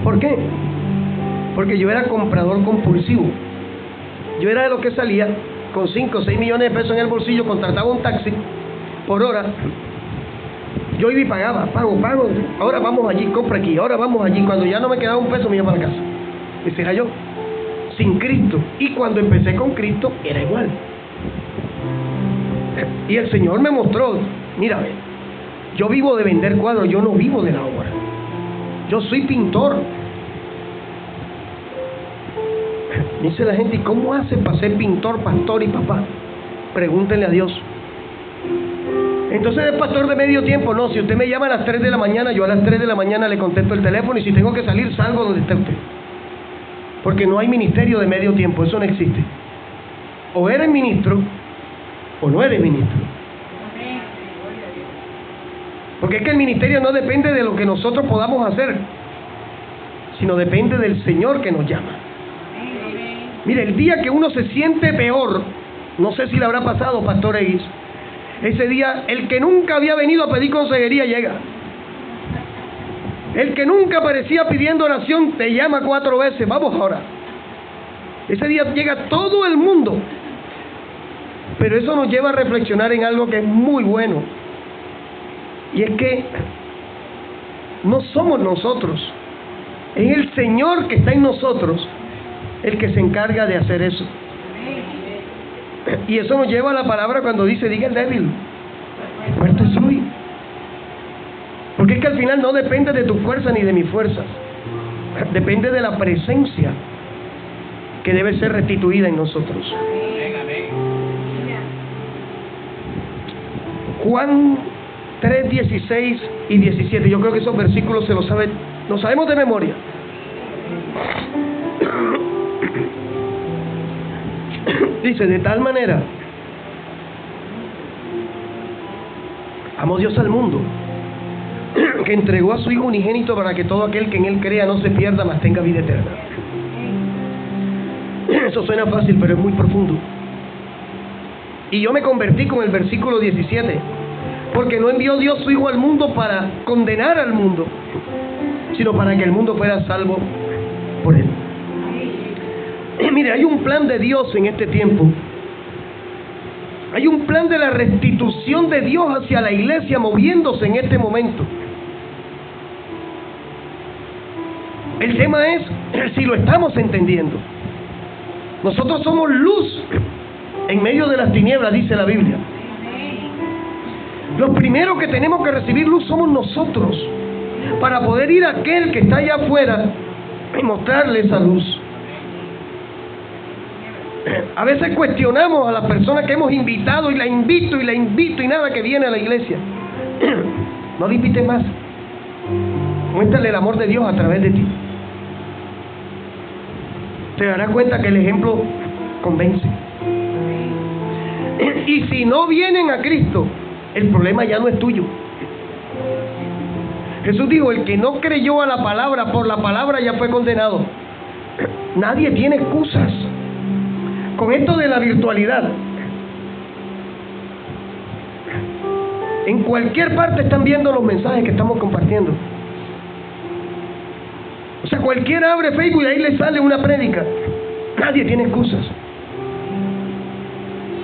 ¿Por qué? Porque yo era comprador compulsivo. Yo era de los que salía con 5 o 6 millones de pesos en el bolsillo, contrataba un taxi por hora. Yo iba y pagaba, pago. Ahora vamos allí, compra aquí, ahora vamos allí. Cuando ya no me quedaba un peso, me iba para la casa. Ese era yo, sin Cristo. Y cuando empecé con Cristo, era igual. Y el Señor me mostró, mira, yo vivo de vender cuadros, yo no vivo de la obra. Yo soy pintor. Dice la gente, ¿y cómo hace para ser pintor, pastor y papá? Pregúntenle a Dios. Entonces es pastor de medio tiempo. No, si usted me llama a las 3 de la mañana, yo a las 3 de la mañana le contesto el teléfono, y si tengo que salir, salgo donde esté usted. Porque no hay ministerio de medio tiempo, eso no existe. O eres ministro o no eres ministro. Porque es que el ministerio no depende de lo que nosotros podamos hacer, sino depende del Señor que nos llama. Mire, el día que uno se siente peor, no sé si le habrá pasado, Pastor Eguis, ese día el que nunca había venido a pedir consejería llega. El que nunca aparecía pidiendo oración te llama 4 veces, vamos ahora. Ese día llega todo el mundo. Pero eso nos lleva a reflexionar en algo que es muy bueno. Y es que no somos nosotros, es el Señor que está en nosotros el que se encarga de hacer eso. Y eso nos lleva a la palabra cuando dice, diga el débil, fuerte soy. Porque es que al final no depende de tu fuerza ni de mis fuerzas, depende de la presencia que debe ser restituida en nosotros. Juan 3, 16 y 17. Yo creo que esos versículos se los sabemos de memoria. Dice, de tal manera amó Dios al mundo, que entregó a su Hijo unigénito, para que todo aquel que en Él crea no se pierda, mas tenga vida eterna. Eso suena fácil, pero es muy profundo. Y yo me convertí con el versículo 17, porque no envió Dios su Hijo al mundo para condenar al mundo, sino para que el mundo fuera salvo por Él. Mire, hay un plan de Dios en este tiempo. Hay un plan de la restitución de Dios hacia la iglesia moviéndose en este momento. El tema es si lo estamos entendiendo. Nosotros somos luz en medio de las tinieblas, dice la Biblia. Los primeros que tenemos que recibir luz somos nosotros, para poder ir a aquel que está allá afuera y mostrarle esa luz. A veces cuestionamos a las personas que hemos invitado, y la invito y nada que viene a la iglesia. No le invites más. Muéstrale el amor de Dios a través de ti. Te darás cuenta que el ejemplo convence. Y si no vienen a Cristo, el problema ya no es tuyo. Jesús dijo, el que no creyó a la palabra, por la palabra ya fue condenado. Nadie tiene excusas. Con esto de la virtualidad, en cualquier parte están viendo los mensajes que estamos compartiendo. O sea, cualquiera abre Facebook y ahí le sale una prédica. Nadie tiene excusas.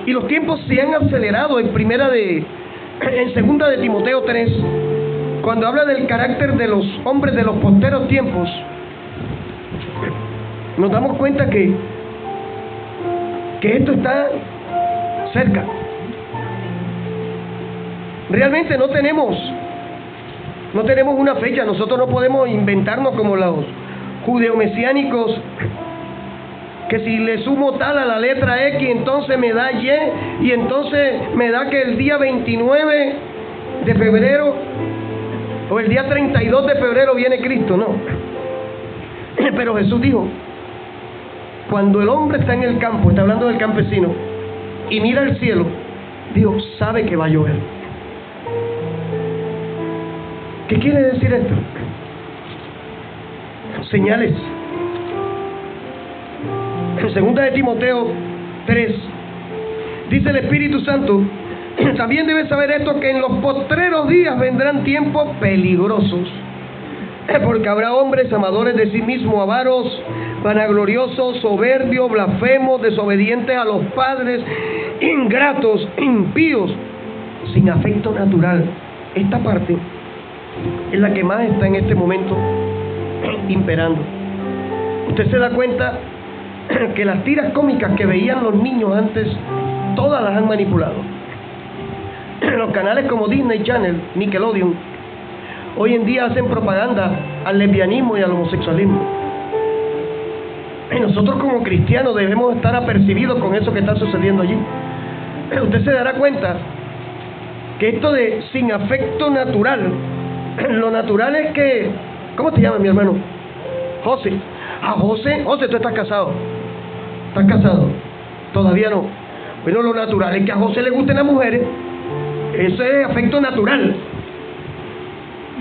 Y los tiempos se han acelerado. En segunda de Timoteo 3, cuando habla del carácter de los hombres de los posteros tiempos, nos damos cuenta que esto está cerca. Realmente no tenemos una fecha. Nosotros no podemos inventarnos como los judeomesiánicos, que si le sumo tal a la letra X, entonces me da Y, y entonces me da que el día 29 de febrero o el día 32 de febrero viene Cristo. No. Pero Jesús dijo, cuando el hombre está en el campo, está hablando del campesino, y mira el cielo, Dios sabe que va a llover. ¿Qué quiere decir esto? Señales. En 2 de Timoteo 3 dice el Espíritu Santo: también debes saber esto, que en los postreros días vendrán tiempos peligrosos, porque habrá hombres amadores de sí mismos, avaros, vanagloriosos, soberbios, blasfemos, desobedientes a los padres, ingratos, impíos, sin afecto natural. Esta parte es la que más está en este momento imperando. Usted se da cuenta que las tiras cómicas que veían los niños antes, todas las han manipulado. Los canales como Disney Channel, Nickelodeon, hoy en día hacen propaganda al lesbianismo y al homosexualismo. Y nosotros como cristianos debemos estar apercibidos con eso que está sucediendo allí. Usted se dará cuenta que esto de sin afecto natural, lo natural es que... ¿Cómo te llamas, mi hermano? José. José, tú estás casado. ¿Estás casado? Todavía no. Bueno, lo natural es que a José le gusten las mujeres. Eso es afecto natural.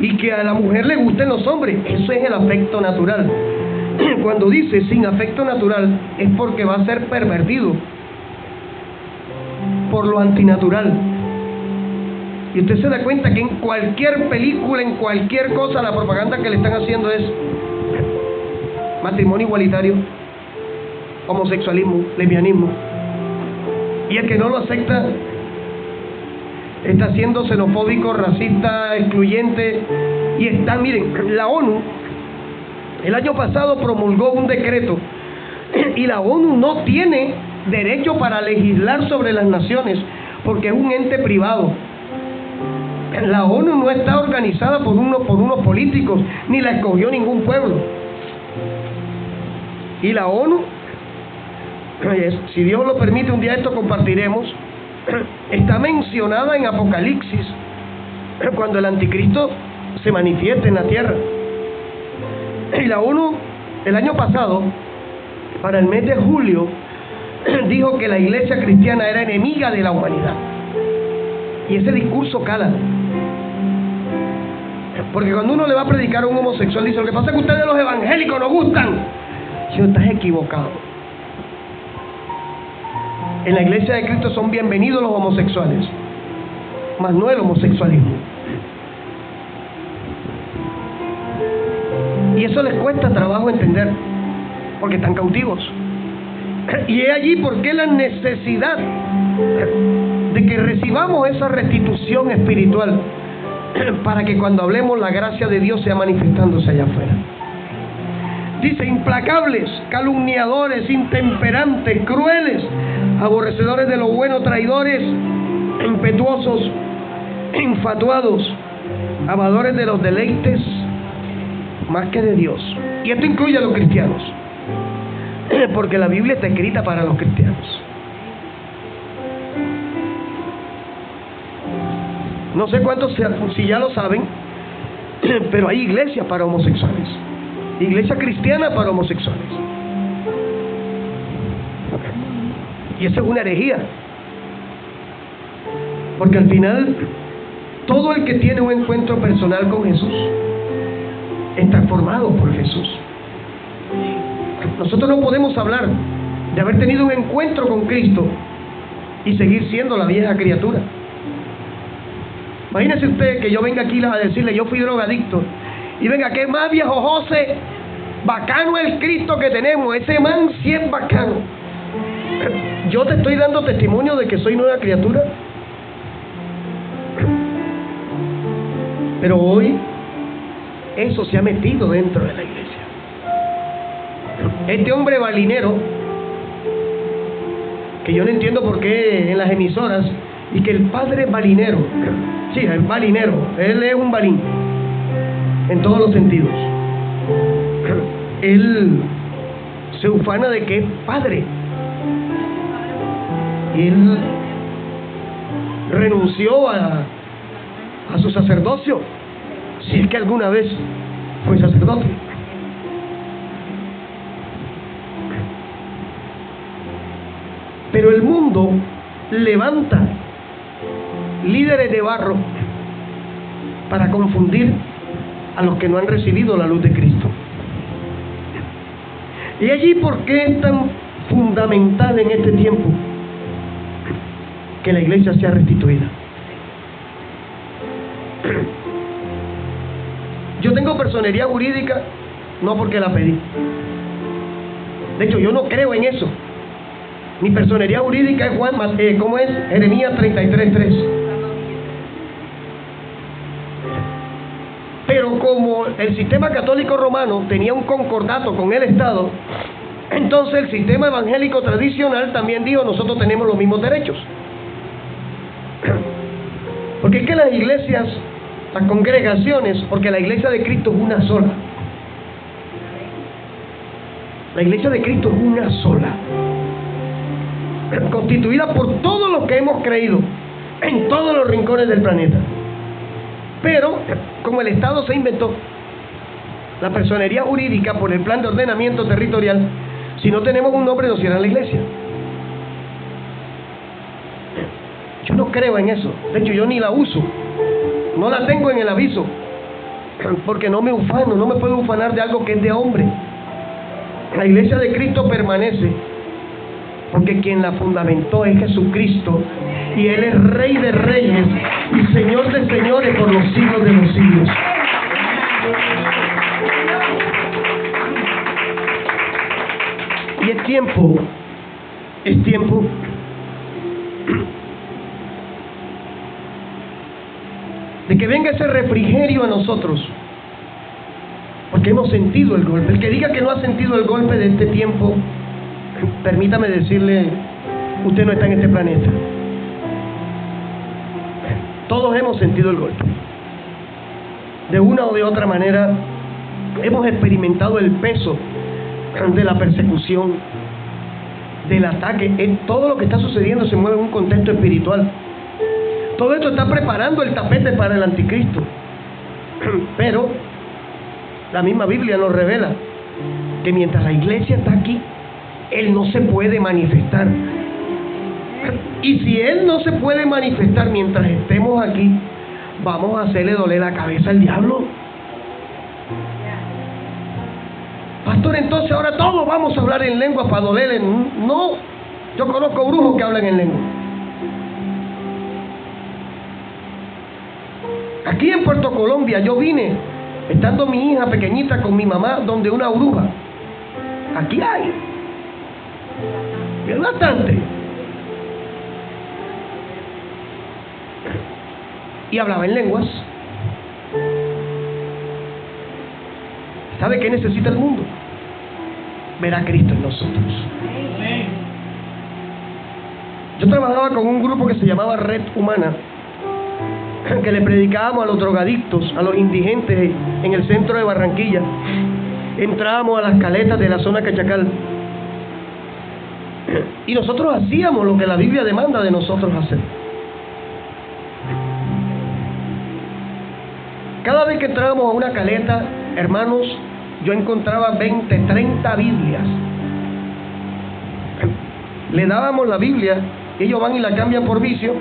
Y que a la mujer le gusten los hombres. Eso es el afecto natural. Cuando dice sin afecto natural, es porque va a ser pervertido por lo antinatural. Y usted se da cuenta que en cualquier película, en cualquier cosa, la propaganda que le están haciendo es matrimonio igualitario, homosexualismo, lesbianismo. Y el que no lo acepta está siendo xenofóbico, racista, excluyente. Y está, miren, la ONU el año pasado promulgó un decreto, y la ONU no tiene derecho para legislar sobre las naciones, porque es un ente privado. La ONU no está organizada por unos políticos, ni la escogió ningún pueblo. Y la ONU, si Dios lo permite, un día esto compartiremos, está mencionada en Apocalipsis, cuando el anticristo se manifieste en la tierra. Y la ONU, el año pasado, para el mes de julio, dijo que la iglesia cristiana era enemiga de la humanidad. Y ese discurso cala. Porque cuando uno le va a predicar a un homosexual, dice: lo que pasa es que ustedes los evangélicos no gustan. Si no, estás equivocado. En la iglesia de Cristo son bienvenidos los homosexuales, mas no el homosexualismo. Y eso les cuesta trabajo entender, porque están cautivos. Y es allí porque la necesidad de que recibamos esa restitución espiritual, para que cuando hablemos la gracia de Dios sea manifestándose allá afuera. Dice: implacables, calumniadores, intemperantes, crueles, aborrecedores de lo bueno, traidores, impetuosos, infatuados, amadores de los deleites más que de Dios. Y esto incluye a los cristianos, porque la Biblia está escrita para los cristianos. No sé cuántos, si ya lo saben, pero hay iglesias para homosexuales, iglesia cristiana para homosexuales. Y eso es una herejía, porque al final todo el que tiene un encuentro personal con Jesús es transformado por Jesús. Nosotros no podemos hablar de haber tenido un encuentro con Cristo y seguir siendo la vieja criatura. Imagínese usted que yo venga aquí a decirle: yo fui drogadicto, y venga, ¿qué más, viejo José? Bacano el Cristo que tenemos, ese man sí es bacano. Yo te estoy dando testimonio de que soy nueva criatura. Pero hoy eso se ha metido dentro de la iglesia. Este hombre balinero, que yo no entiendo por qué en las emisoras, y que el padre balinero, sí, el balinero, él es un balín en todos los sentidos. Él se ufana de que es padre. Y él renunció a su sacerdocio, si es que alguna vez fue sacerdote. Pero el mundo levanta líderes de barro para confundir a los que no han recibido la luz de Cristo. Y allí, ¿por qué es tan fundamental en este tiempo que la iglesia sea restituida? Yo tengo personería jurídica no porque la pedí. De hecho, yo no creo en eso. Mi personería jurídica es ¿cómo es? Jeremías 33:3. Pero como el sistema católico romano tenía un concordato con el Estado, entonces el sistema evangélico tradicional también dijo: nosotros tenemos los mismos derechos. Porque es que las iglesias, las congregaciones, porque la iglesia de Cristo es una sola. La iglesia de Cristo es una sola, constituida por todos los que hemos creído en todos los rincones del planeta. Pero como el Estado se inventó la personería jurídica por el plan de ordenamiento territorial, si no tenemos un nombre nos cierran la iglesia. Yo no creo en eso. De hecho, yo ni la uso, no la tengo en el aviso, porque no me ufano, no me puedo ufanar de algo que es de hombre. La iglesia de Cristo permanece porque quien la fundamentó es Jesucristo, y Él es Rey de reyes y Señor de señores por los siglos de los siglos. Y es tiempo de que venga ese refrigerio a nosotros, porque hemos sentido el golpe. El que diga que no ha sentido el golpe de este tiempo, permítame decirle, usted no está en este planeta. Todos hemos sentido el golpe. De una o de otra manera, hemos experimentado el peso de la persecución, del ataque. Todo lo que está sucediendo se mueve en un contexto espiritual. Todo esto está preparando el tapete para el anticristo. Pero la misma Biblia nos revela que mientras la iglesia está aquí, Él no se puede manifestar. Y si Él no se puede manifestar mientras estemos aquí, vamos a hacerle doler la cabeza al diablo. Pastor, entonces ahora todos vamos a hablar en lengua para dolerle. No, yo conozco brujos que hablan en lengua. Aquí en Puerto Colombia yo vine, estando mi hija pequeñita con mi mamá, donde una bruja. Aquí hay. Es bastante. Y hablaba en lenguas. ¿Sabe qué necesita el mundo? Ver a Cristo en nosotros. Yo trabajaba con un grupo que se llamaba Red Humana, que le predicábamos a los drogadictos, a los indigentes en el centro de Barranquilla. Entrábamos a las caletas de la zona Cachacal y nosotros hacíamos lo que la Biblia demanda de nosotros hacer. Cada vez que entrábamos a una caleta, hermanos, yo encontraba 20, 30 Biblias. Le dábamos la Biblia, ellos van y la cambian por vicio,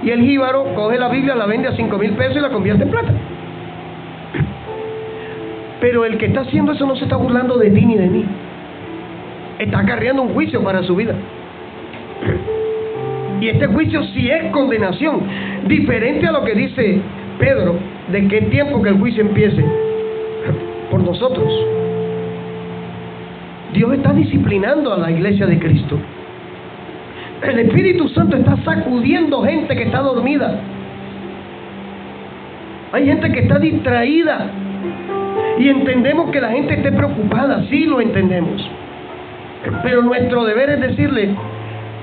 y el jíbaro coge la Biblia, la vende a 5,000 pesos y la convierte en plata. Pero el que está haciendo eso no se está burlando de ti ni de mí. Está acarreando un juicio para su vida. Y este juicio sí es condenación, diferente a lo que dice Pedro, de que es tiempo que el juicio empiece por nosotros. Dios está disciplinando a la iglesia de Cristo. El Espíritu Santo está sacudiendo gente que está dormida. Hay gente que está distraída. Y entendemos que la gente esté preocupada, sí lo entendemos. Pero nuestro deber es decirle: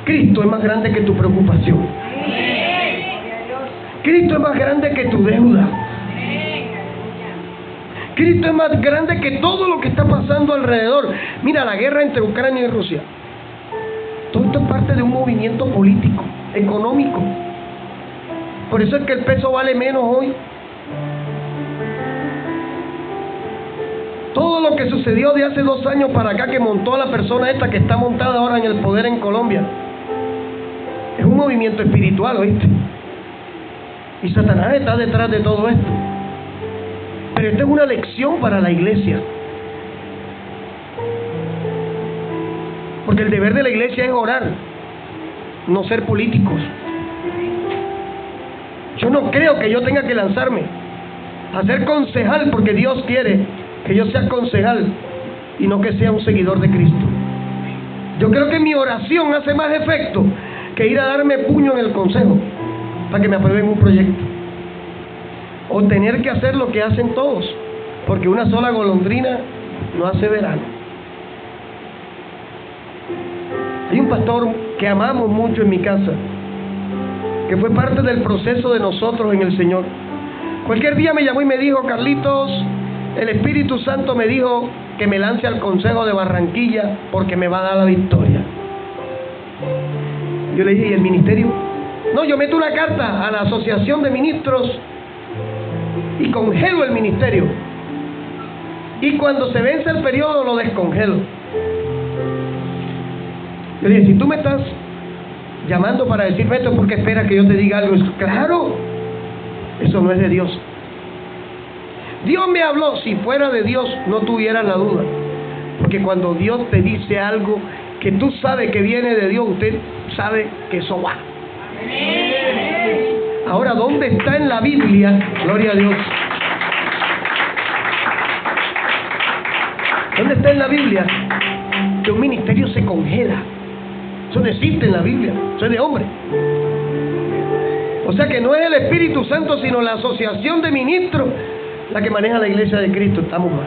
Cristo es más grande que tu preocupación. Cristo es más grande que tu deuda. Cristo es más grande que todo lo que está pasando alrededor. Mira, la guerra entre Ucrania y Rusia. Todo esto es parte de un movimiento político, económico. Por eso es que el peso vale menos hoy. Todo lo que sucedió de hace 2 años para acá, que montó a la persona esta que está montada ahora en el poder en Colombia, es un movimiento espiritual, ¿oíste? Y Satanás está detrás de todo esto. Pero esta es una lección para la iglesia. Porque el deber de la iglesia es orar, no ser políticos. Yo no creo que yo tenga que lanzarme a ser concejal porque Dios quiere que yo sea concejal y no que sea un seguidor de Cristo. Yo creo que mi oración hace más efecto que ir a darme puño en el consejo para que me aprueben un proyecto, o tener que hacer lo que hacen todos, porque una sola golondrina no hace verano. Hay un pastor que amamos mucho en mi casa, que fue parte del proceso de nosotros en el Señor. Cualquier día me llamó y me dijo: Carlitos, el Espíritu Santo me dijo que me lance al Consejo de Barranquilla porque me va a dar la victoria. Yo le dije: ¿y el ministerio? No, yo meto una carta a la Asociación de Ministros y congelo el ministerio, y cuando se vence el periodo lo descongelo. Yo le dije: si tú me estás llamando para decirme esto, ¿por qué esperas que yo te diga algo? Claro, eso no es de Dios. Dios me habló. Si fuera de Dios no tuvieras la duda, porque cuando Dios te dice algo que tú sabes que viene de Dios, usted sabe que eso va. Ahora, ¿dónde está en la Biblia? Gloria a Dios. ¿Dónde está en la Biblia que un ministerio se congela? Eso no existe en la Biblia, eso es de hombre. O sea que no es el Espíritu Santo, sino la asociación de ministros la que maneja la iglesia de Cristo. Estamos mal.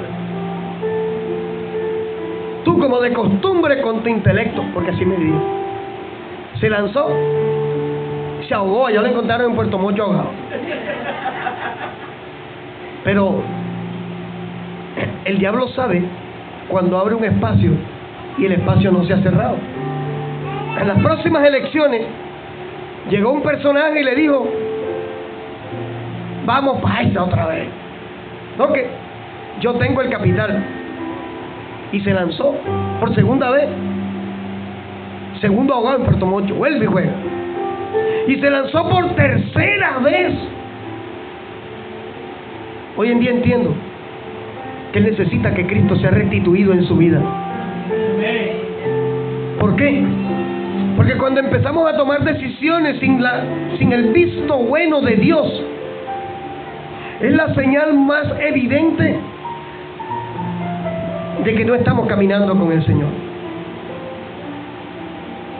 Tú, como de costumbre, con tu intelecto, porque así me dijo, se lanzó, se ahogó. Ya lo encontraron en Puerto Mocho ahogado. Pero el diablo sabe cuando abre un espacio y el espacio no se ha cerrado. En las próximas elecciones llegó un personaje y le dijo: vamos para esa otra vez, no, que yo tengo el capital. Y se lanzó por segunda vez, segundo ahogado en Puerto Mocho, vuelve y juega. Y se lanzó por tercera vez. Hoy en día entiendo que él necesita que Cristo sea restituido en su vida. ¿Por qué? Porque cuando empezamos a tomar decisiones sin el visto bueno de Dios, es la señal más evidente de que no estamos caminando con el Señor.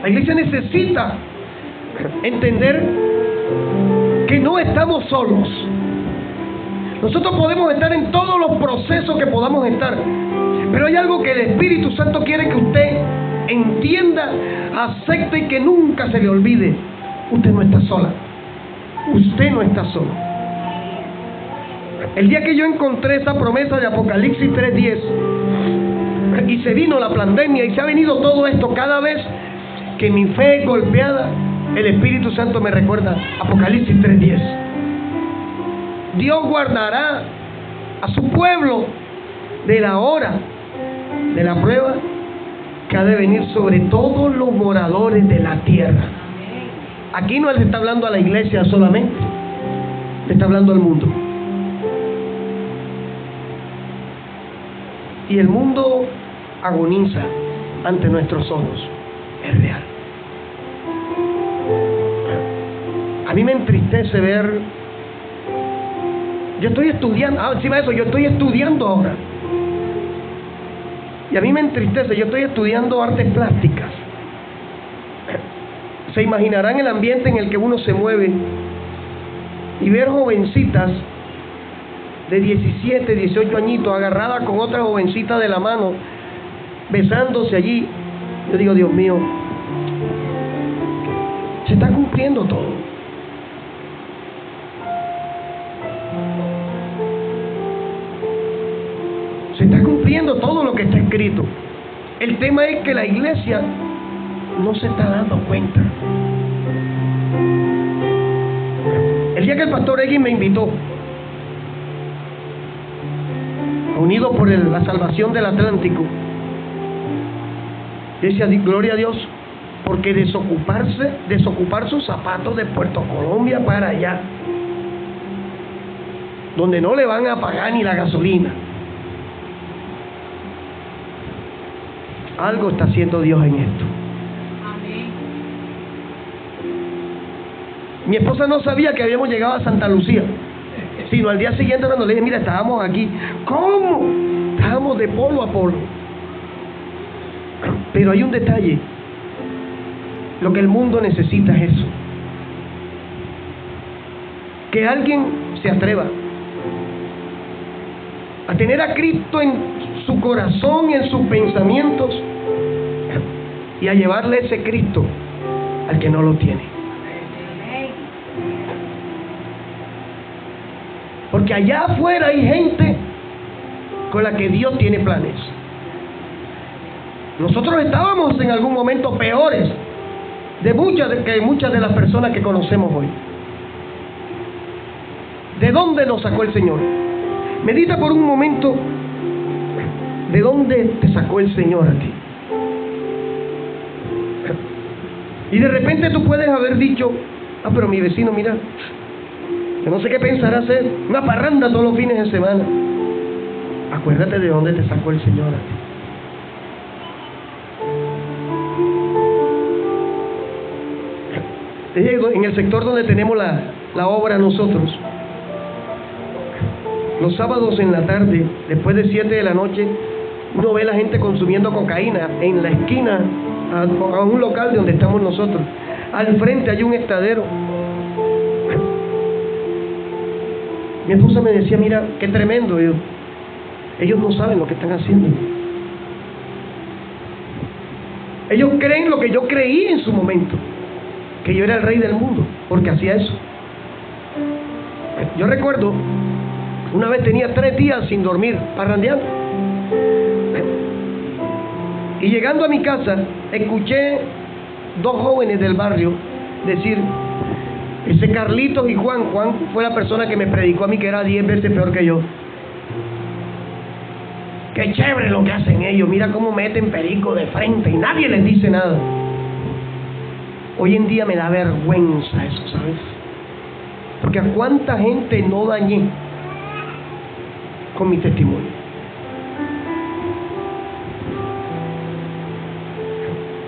La iglesia necesita entender que no estamos solos. Nosotros podemos estar en todos los procesos que podamos estar, pero hay algo que el Espíritu Santo quiere que usted entienda, acepte y que nunca se le olvide: usted no está sola, usted no está solo. El día que yo encontré esa promesa de Apocalipsis 3:10 y se vino la pandemia y se ha venido todo esto, cada vez que mi fe es golpeada, el Espíritu Santo me recuerda Apocalipsis 3:10. Dios guardará a su pueblo de la hora de la prueba que ha de venir sobre todos los moradores de la tierra. Aquí no le está hablando a la iglesia solamente, le está hablando al mundo. Y el mundo agoniza ante nuestros ojos, es real. A mí me entristece ver. Yo estoy estudiando, encima de eso, yo estoy estudiando ahora. Y a mí me entristece, yo estoy estudiando artes plásticas. Se imaginarán el ambiente en el que uno se mueve y ver jovencitas de 17, 18 añitos agarradas con otra jovencita de la mano, besándose allí. Yo digo: Dios mío, se está cumpliendo todo. Se está cumpliendo todo lo que está escrito. El tema es que la iglesia no se está dando cuenta. El día que el pastor Egui me invitó, unido por la salvación del Atlántico, decía: gloria a Dios, porque desocupar sus zapatos de Puerto Colombia para allá, donde no le van a pagar ni la gasolina. Algo está haciendo Dios en esto. Amén. Mi esposa no sabía que habíamos llegado a Santa Lucía, sino al día siguiente cuando le dije, mira, estábamos aquí. ¿Cómo? Estábamos de polo a polo. Pero hay un detalle. Lo que el mundo necesita es eso. Que alguien se atreva a tener a Cristo en su corazón y en sus pensamientos y a llevarle ese Cristo al que no lo tiene. Porque allá afuera hay gente con la que Dios tiene planes. Nosotros estábamos en algún momento peores que muchas de las personas que conocemos hoy. ¿De dónde nos sacó el Señor? Medita por un momento. ¿De dónde te sacó el Señor a ti? Y de repente tú puedes haber dicho, pero mi vecino, mira, yo no sé qué pensará hacer, una parranda todos los fines de semana. Acuérdate de dónde te sacó el Señor a ti. En el sector donde tenemos la obra nosotros, los sábados en la tarde, después de 7 de la noche, uno ve a la gente consumiendo cocaína en la esquina a un local de donde estamos nosotros. Al frente hay un estadero. Mi esposa me decía, mira, qué tremendo. Ellos no saben lo que están haciendo. Ellos creen lo que yo creí en su momento, que yo era el rey del mundo, porque hacía eso. Yo recuerdo, una vez tenía 3 días sin dormir, parrandeando. Y llegando a mi casa, escuché 2 jóvenes del barrio decir, ese Carlitos y Juan fue la persona que me predicó a mí, que era 10 veces peor que yo. Qué chévere lo que hacen ellos, mira cómo meten perico de frente y nadie les dice nada. Hoy en día me da vergüenza eso, ¿sabes? Porque a cuánta gente no dañé con mi testimonio.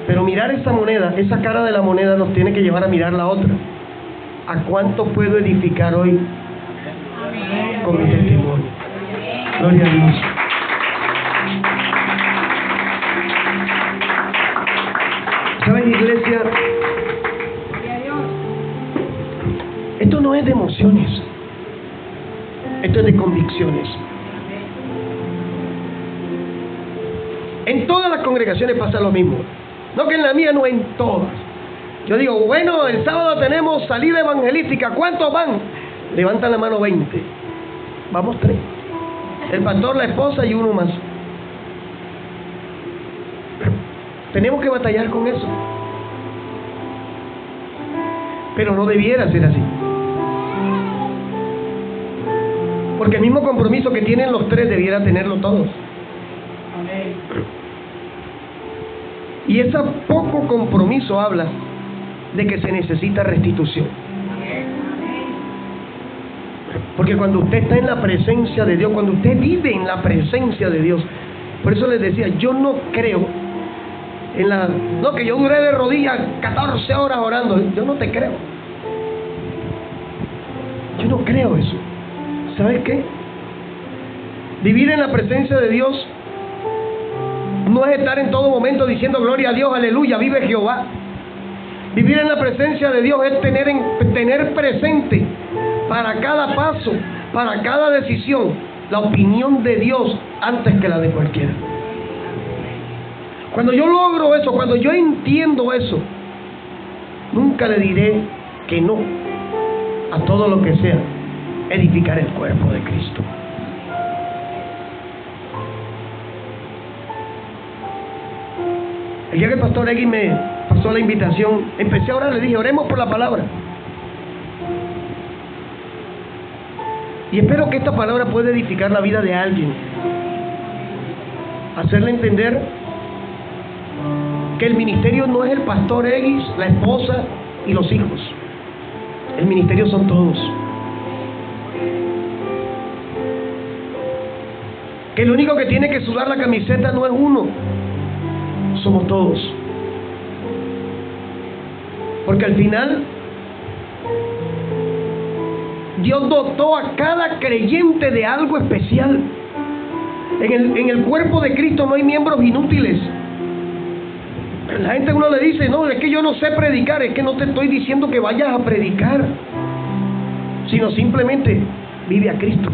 Pero mirar esa moneda, esa cara de la moneda nos tiene que llevar a mirar la otra. ¿A cuánto puedo edificar hoy con mi testimonio? Gloria a Dios. ¿Saben, iglesia? Esto no es de emociones. Esto es de convicciones. En todas las congregaciones pasa lo mismo. No que en la mía, no, en todas. Yo digo, bueno, el sábado tenemos salida evangelística. ¿Cuántos van? Levantan la mano 20. Vamos 3. El pastor, la esposa y uno más. Tenemos que batallar con eso. Pero no debiera ser así. Porque el mismo compromiso que tienen los 3 debiera tenerlo todos. Y ese poco compromiso habla de que se necesita restitución. Porque cuando usted está en la presencia de Dios, cuando usted vive en la presencia de Dios, por eso les decía, yo no creo en no, que yo duré de rodillas 14 horas orando. Yo no te creo. Yo no creo eso. ¿Sabes qué? Vivir en la presencia de Dios no es estar en todo momento diciendo gloria a Dios, aleluya, vive Jehová. Vivir en la presencia de Dios es tener presente para cada paso, para cada decisión, la opinión de Dios antes que la de cualquiera. Cuando yo logro eso, cuando yo entiendo eso, nunca le diré que no a todo lo que sea edificar el cuerpo de Cristo. El día que el pastor Egui me pasó la invitación, empecé a orar, le dije, oremos por la palabra. Y espero que esta palabra pueda edificar la vida de alguien. Hacerle entender que el ministerio no es el pastor Egui, la esposa y los hijos. El ministerio son todos. que el único que tiene que sudar la camiseta no es uno, somos todos. Porque al final Dios dotó a cada creyente de algo especial. En el cuerpo de Cristo no hay miembros inútiles. La gente, uno le dice, no, es que yo no sé predicar. Es que no te estoy diciendo que vayas a predicar, sino simplemente vive a Cristo.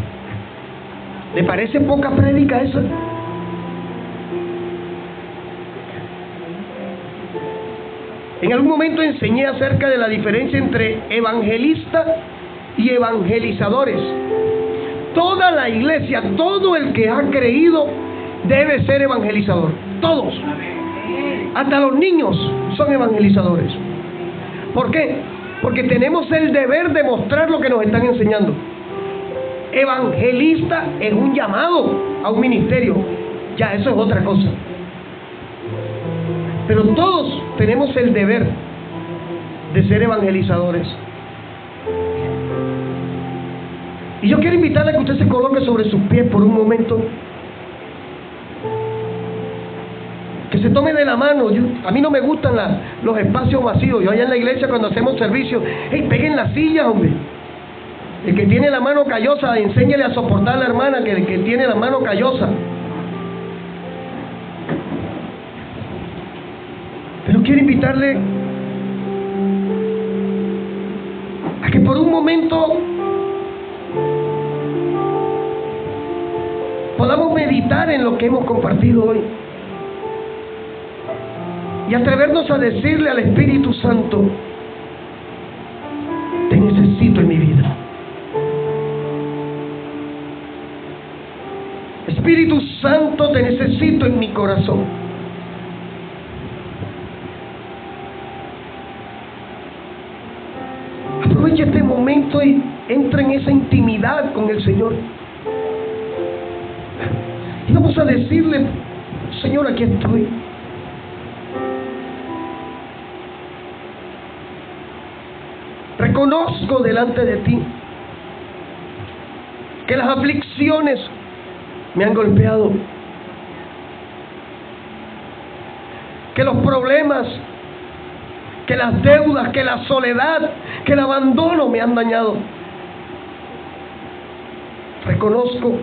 ¿Le parece poca prédica esa? En algún momento enseñé acerca de la diferencia entre evangelista y evangelizadores. Toda la iglesia, todo el que ha creído debe ser evangelizador. Todos. Hasta los niños son evangelizadores. ¿Por qué? Porque tenemos el deber de mostrar lo que nos están enseñando. Evangelista es un llamado a un ministerio. Ya, eso es otra cosa. Pero todos tenemos el deber de ser evangelizadores. Y yo quiero invitarle a que usted se coloque sobre sus pies por un momento. Que se tome de la mano. A mí no me gustan los espacios vacíos. Yo allá en la iglesia cuando hacemos servicio, hey, peguen las sillas, hombre. El que tiene la mano callosa, enséñele a soportar a la hermana que tiene la mano callosa. Pero quiero invitarle a que por un momento podamos meditar en lo que hemos compartido hoy y atrevernos a decirle al Espíritu Santo: te necesito en mi vida. Espíritu Santo, te necesito en mi corazón. Aprovecha este momento y entra en esa intimidad con el Señor. Y vamos a decirle: Señor, aquí estoy. Reconozco delante de ti que las aflicciones me han golpeado, que los problemas, que las deudas, que la soledad, que el abandono me han dañado. Reconozco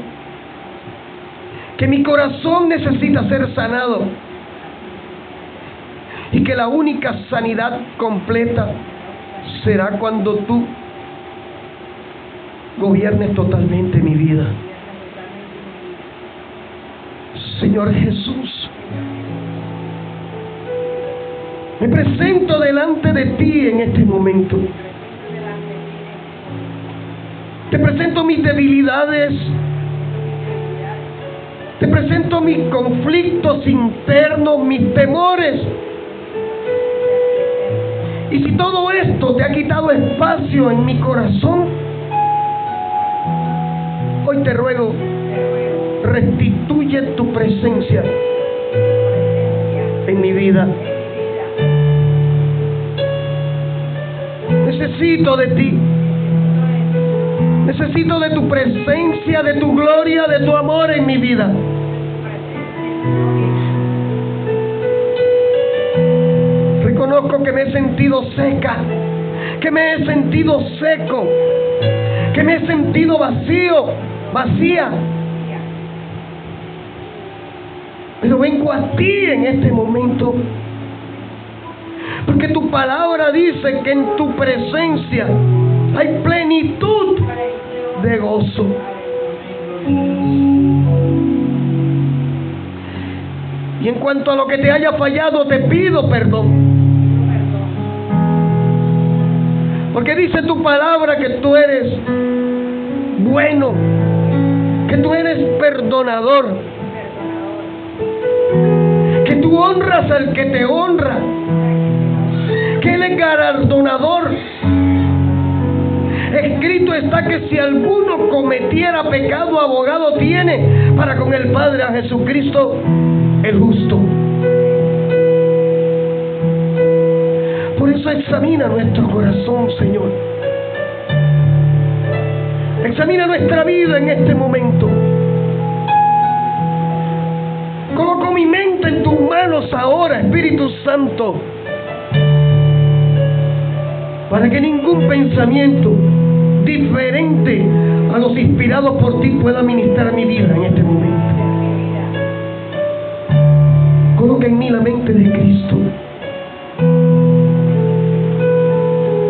que mi corazón necesita ser sanado y que la única sanidad completa será cuando tú gobiernes totalmente mi vida. Señor Jesús, me presento delante de ti en este momento. Te presento mis debilidades. Te presento mis conflictos internos, mis temores. Y si todo esto te ha quitado espacio en mi corazón, hoy te ruego, restituye tu presencia en mi vida. Necesito de ti. Necesito de tu presencia, de tu gloria, de tu amor en mi vida. Reconozco que me he sentido seca, que me he sentido seco, que me he sentido vacío, vacía. Pero vengo a ti en este momento, porque tu palabra dice que en tu presencia hay plenitud de gozo. Y en cuanto a lo que te haya fallado, te pido perdón. Porque dice tu palabra que tú eres bueno, que tú eres perdonador, que tú honras al que te honra, que Él es galardonador. Escrito está que si alguno cometiera pecado, abogado tiene para con el Padre, a Jesucristo el justo. Por eso examina nuestro corazón, Señor. Examina nuestra vida en este momento. ahora, Espíritu Santo, para que ningún pensamiento diferente a los inspirados por ti pueda ministrar mi vida en este momento. Coloca en mí la mente de Cristo.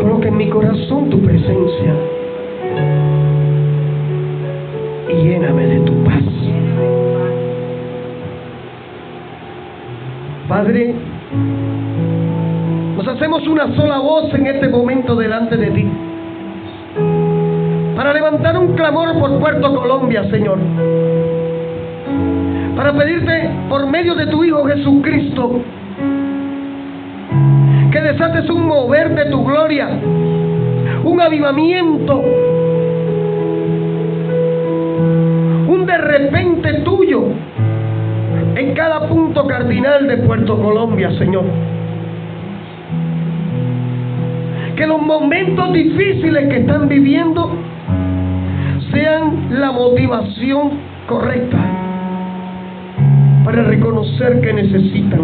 Coloca en mi corazón tu presencia y lléname de tu paz. Padre, nos hacemos una sola voz en este momento delante de ti para levantar un clamor por Puerto Colombia, Señor, para pedirte por medio de tu Hijo Jesucristo que desates un mover de tu gloria, un avivamiento, un de repente tuyo en cada punto cardinal de Puerto Colombia, Señor. Que los momentos difíciles que están viviendo sean la motivación correcta para reconocer que necesitan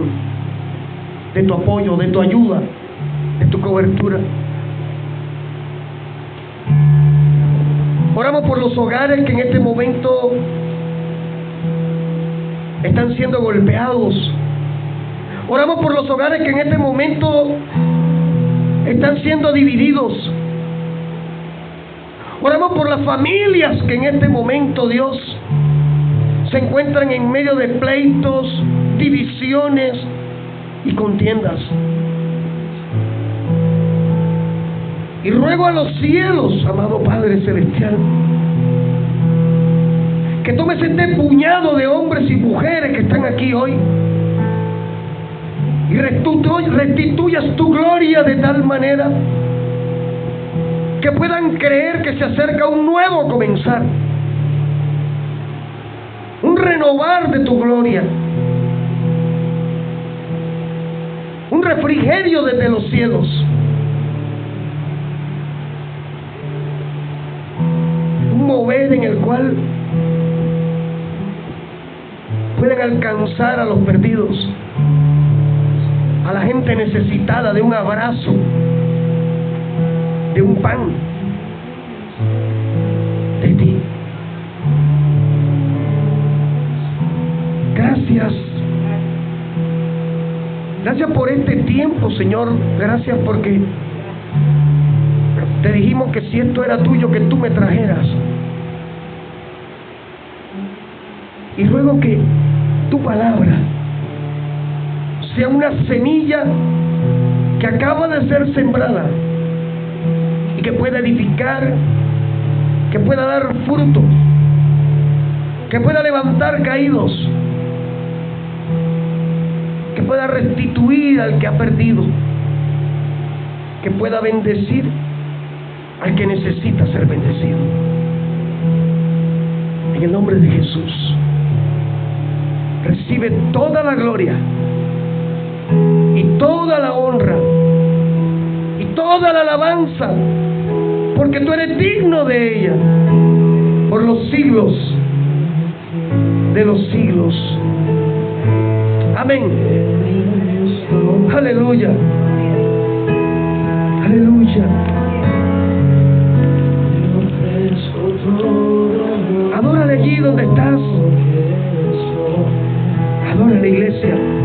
de tu apoyo, de tu ayuda, de tu cobertura. Oramos por los hogares que en este momento están siendo golpeados. Oramos por los hogares que en este momento están siendo divididos. Oramos por las familias que en este momento, Dios, se encuentran en medio de pleitos, divisiones y contiendas. Y ruego a los cielos, amado Padre Celestial, que tomes este puñado de hombres y mujeres que están aquí hoy y restituyas tu gloria de tal manera que puedan creer que se acerca un nuevo comenzar, un renovar de tu gloria, un refrigerio desde los cielos, un mover en el cual pueden alcanzar a los perdidos, a la gente necesitada de un abrazo, de un pan de ti. Gracias. Gracias por este tiempo, Señor. Gracias porque te dijimos que si esto era tuyo, que tú me trajeras. Y ruego que tu palabra sea una semilla que acaba de ser sembrada y que pueda edificar, que pueda dar fruto, que pueda levantar caídos, que pueda restituir al que ha perdido, que pueda bendecir al que necesita ser bendecido. En el nombre de Jesús, recibe toda la gloria y toda la honra y toda la alabanza, porque tú eres digno de ella por los siglos de los siglos. Amén. Aleluya. Aleluya. Adórale allí donde estás. Adora la iglesia.